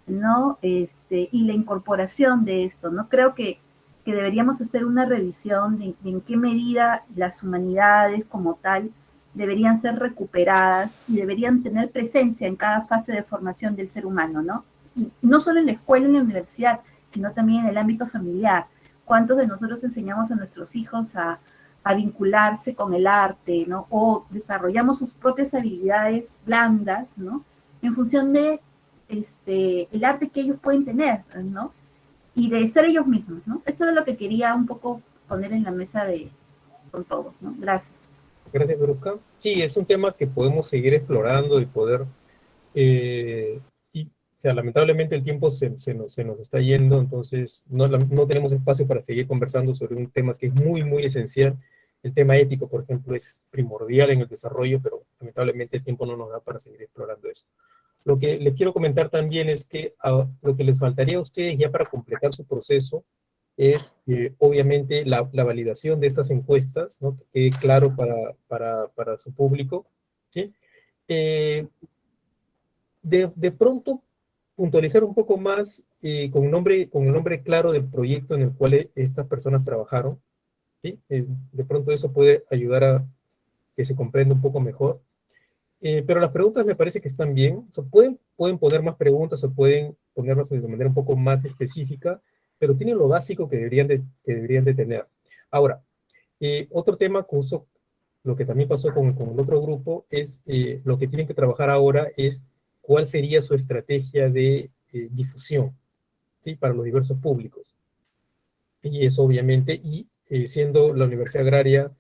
¿no? Y la incorporación de esto, ¿no? Creo que deberíamos hacer una revisión de en qué medida las humanidades como tal deberían ser recuperadas y deberían tener presencia en cada fase de formación del ser humano, ¿no? Y no solo en la escuela, en la universidad, sino también en el ámbito familiar. ¿Cuántos de nosotros enseñamos a nuestros hijos a vincularse con el arte, ¿no? O desarrollamos sus propias habilidades blandas, ¿no? En función de el arte que ellos pueden tener, ¿no? Y de ser ellos mismos, ¿no? Eso es lo que quería un poco poner en la mesa con todos, ¿no? Gracias. Gracias, Veruca. Sí, es un tema que podemos seguir explorando y poder, o sea, lamentablemente el tiempo se nos está yendo, entonces no tenemos espacio para seguir conversando sobre un tema que es muy, muy esencial. El tema ético, por ejemplo, es primordial en el desarrollo, pero lamentablemente el tiempo no nos da para seguir explorando eso. Lo que les quiero comentar también es que lo que les faltaría a ustedes ya para completar su proceso es obviamente la validación de estas encuestas, ¿no? Que quede claro para su público, ¿sí? De pronto puntualizar un poco más con el nombre claro del proyecto en el cual estas personas trabajaron, ¿sí? De pronto eso puede ayudar a que se comprenda un poco mejor. Pero las preguntas me parece que están bien. O sea, pueden poner más preguntas o pueden ponerlas de manera un poco más específica, pero tienen lo básico que deberían de tener. Ahora, otro tema, justo lo que también pasó con el otro grupo, es lo que tienen que trabajar ahora es cuál sería su estrategia de difusión, ¿sí? Para los diversos públicos. Y eso obviamente, y siendo la Universidad Agraria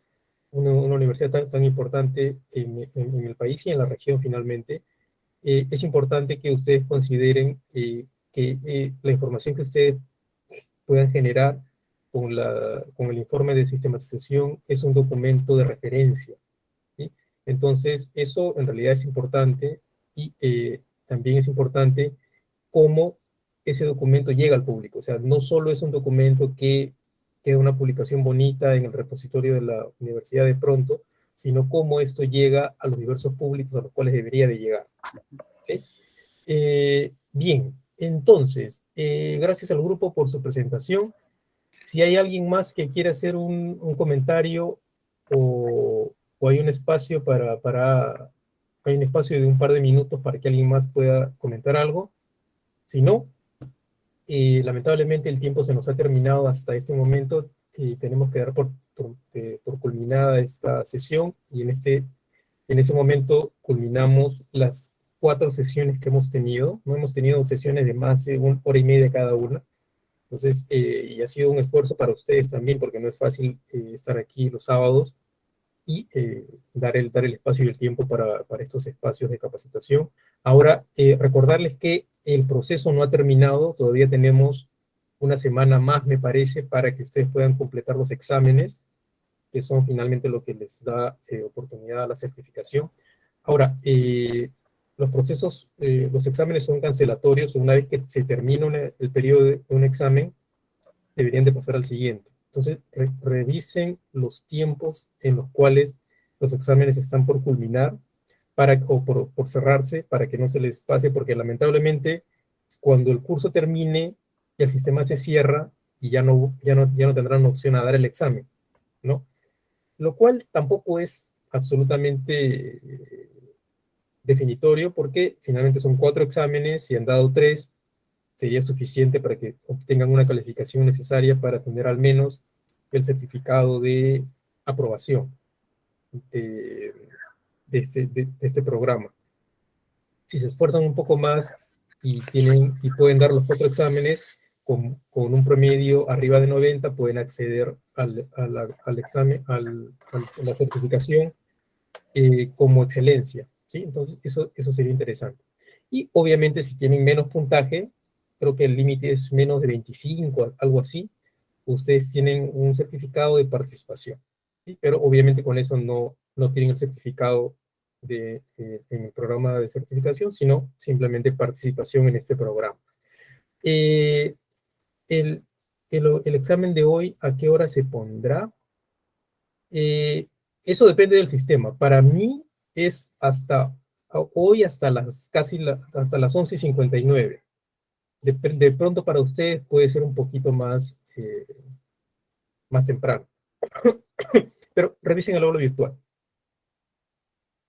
una universidad tan importante en el país y en la región finalmente, es importante que ustedes consideren que la información que ustedes puedan generar con el informe de sistematización es un documento de referencia, ¿sí? Entonces, eso en realidad es importante y también es importante cómo ese documento llega al público. O sea, no solo es un documento que queda una publicación bonita en el repositorio de la universidad de pronto, sino cómo esto llega a los diversos públicos a los cuales debería de llegar. ¿Sí? Bien, entonces, gracias al grupo por su presentación. Si hay alguien más que quiera hacer un comentario o hay un espacio hay un espacio de un par de minutos para que alguien más pueda comentar algo. Si no, lamentablemente el tiempo se nos ha terminado hasta este momento y tenemos que dar por culminada esta sesión y en ese momento culminamos las 4 sesiones que hemos tenido. No hemos tenido sesiones de más de 1 hora y media cada una. Entonces, y ha sido un esfuerzo para ustedes también, porque no es fácil estar aquí los sábados y dar el espacio y el tiempo para estos espacios de capacitación. Ahora, recordarles que el proceso no ha terminado, todavía tenemos una semana más, me parece, para que ustedes puedan completar los exámenes, que son finalmente lo que les da oportunidad a la certificación. Ahora, los exámenes son cancelatorios. Una vez que se termina el periodo de un examen, deberían de pasar al siguiente. Entonces, revisen los tiempos en los cuales los exámenes están por culminar o por cerrarse, para que no se les pase, porque lamentablemente, cuando el curso termine, el sistema se cierra y ya no tendrán opción a dar el examen, ¿no? Lo cual tampoco es absolutamente definitorio, porque finalmente son 4 exámenes, si han dado 3, sería suficiente para que obtengan una calificación necesaria para tener al menos el certificado de aprobación de este programa. Si se esfuerzan un poco más y pueden dar los 4 exámenes con un promedio arriba de 90, pueden acceder al examen, a la certificación como excelencia, ¿sí? Entonces eso sería interesante. Y obviamente si tienen menos puntaje, creo que el límite es menos de 25, algo así, ustedes tienen un certificado de participación, ¿sí? Pero obviamente con eso no tienen el certificado en el programa de certificación, sino simplemente participación en este programa. El examen de hoy, ¿a qué hora se pondrá? Eso depende del sistema. Para mí es hoy hasta las 11:59. De pronto para ustedes puede ser un poquito más temprano. Pero revisen el aula virtual.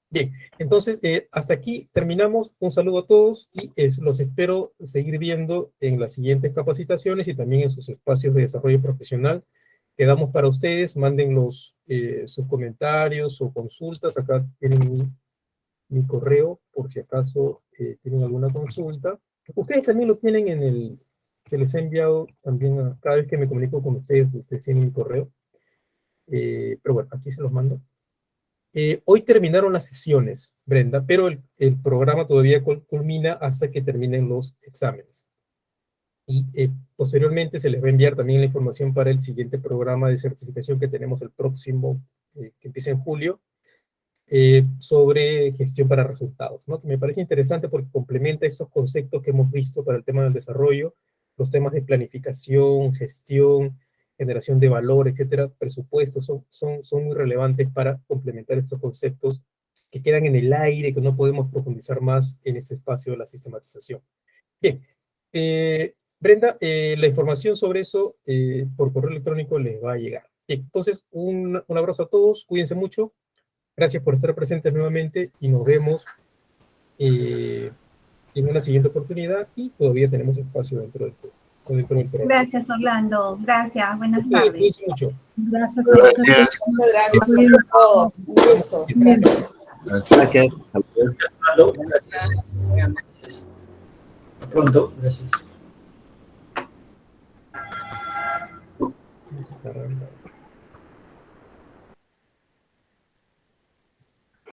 Bien, entonces hasta aquí terminamos. Un saludo a todos y los espero seguir viendo en las siguientes capacitaciones y también en sus espacios de desarrollo profesional. Quedamos para ustedes, manden sus comentarios o consultas. Acá tienen mi correo, por si acaso tienen alguna consulta. Ustedes también lo tienen se les ha enviado también cada vez que me comunico con ustedes tienen mi correo. Pero bueno, aquí se los mando. Hoy terminaron las sesiones, Brenda, pero el programa todavía culmina hasta que terminen los exámenes. Y posteriormente se les va a enviar también la información para el siguiente programa de certificación que tenemos el próximo, que empieza en julio, sobre gestión para resultados, ¿no? Que me parece interesante porque complementa estos conceptos que hemos visto para el tema del desarrollo, los temas de planificación, gestión, generación de valor, etcétera, presupuestos, son muy relevantes para complementar estos conceptos que quedan en el aire, que no podemos profundizar más en este espacio de la sistematización. Bien, Brenda, la información sobre eso por correo electrónico les va a llegar. Bien, entonces un abrazo a todos, cuídense mucho. Gracias por estar presentes nuevamente y nos vemos en una siguiente oportunidad y todavía tenemos espacio dentro del programa. Gracias, Orlando. Gracias. Buenas tardes. Cuídense mucho. Gracias. Gracias a todos. Un gusto. Gracias. Gracias. Gracias. Hasta pronto. Gracias.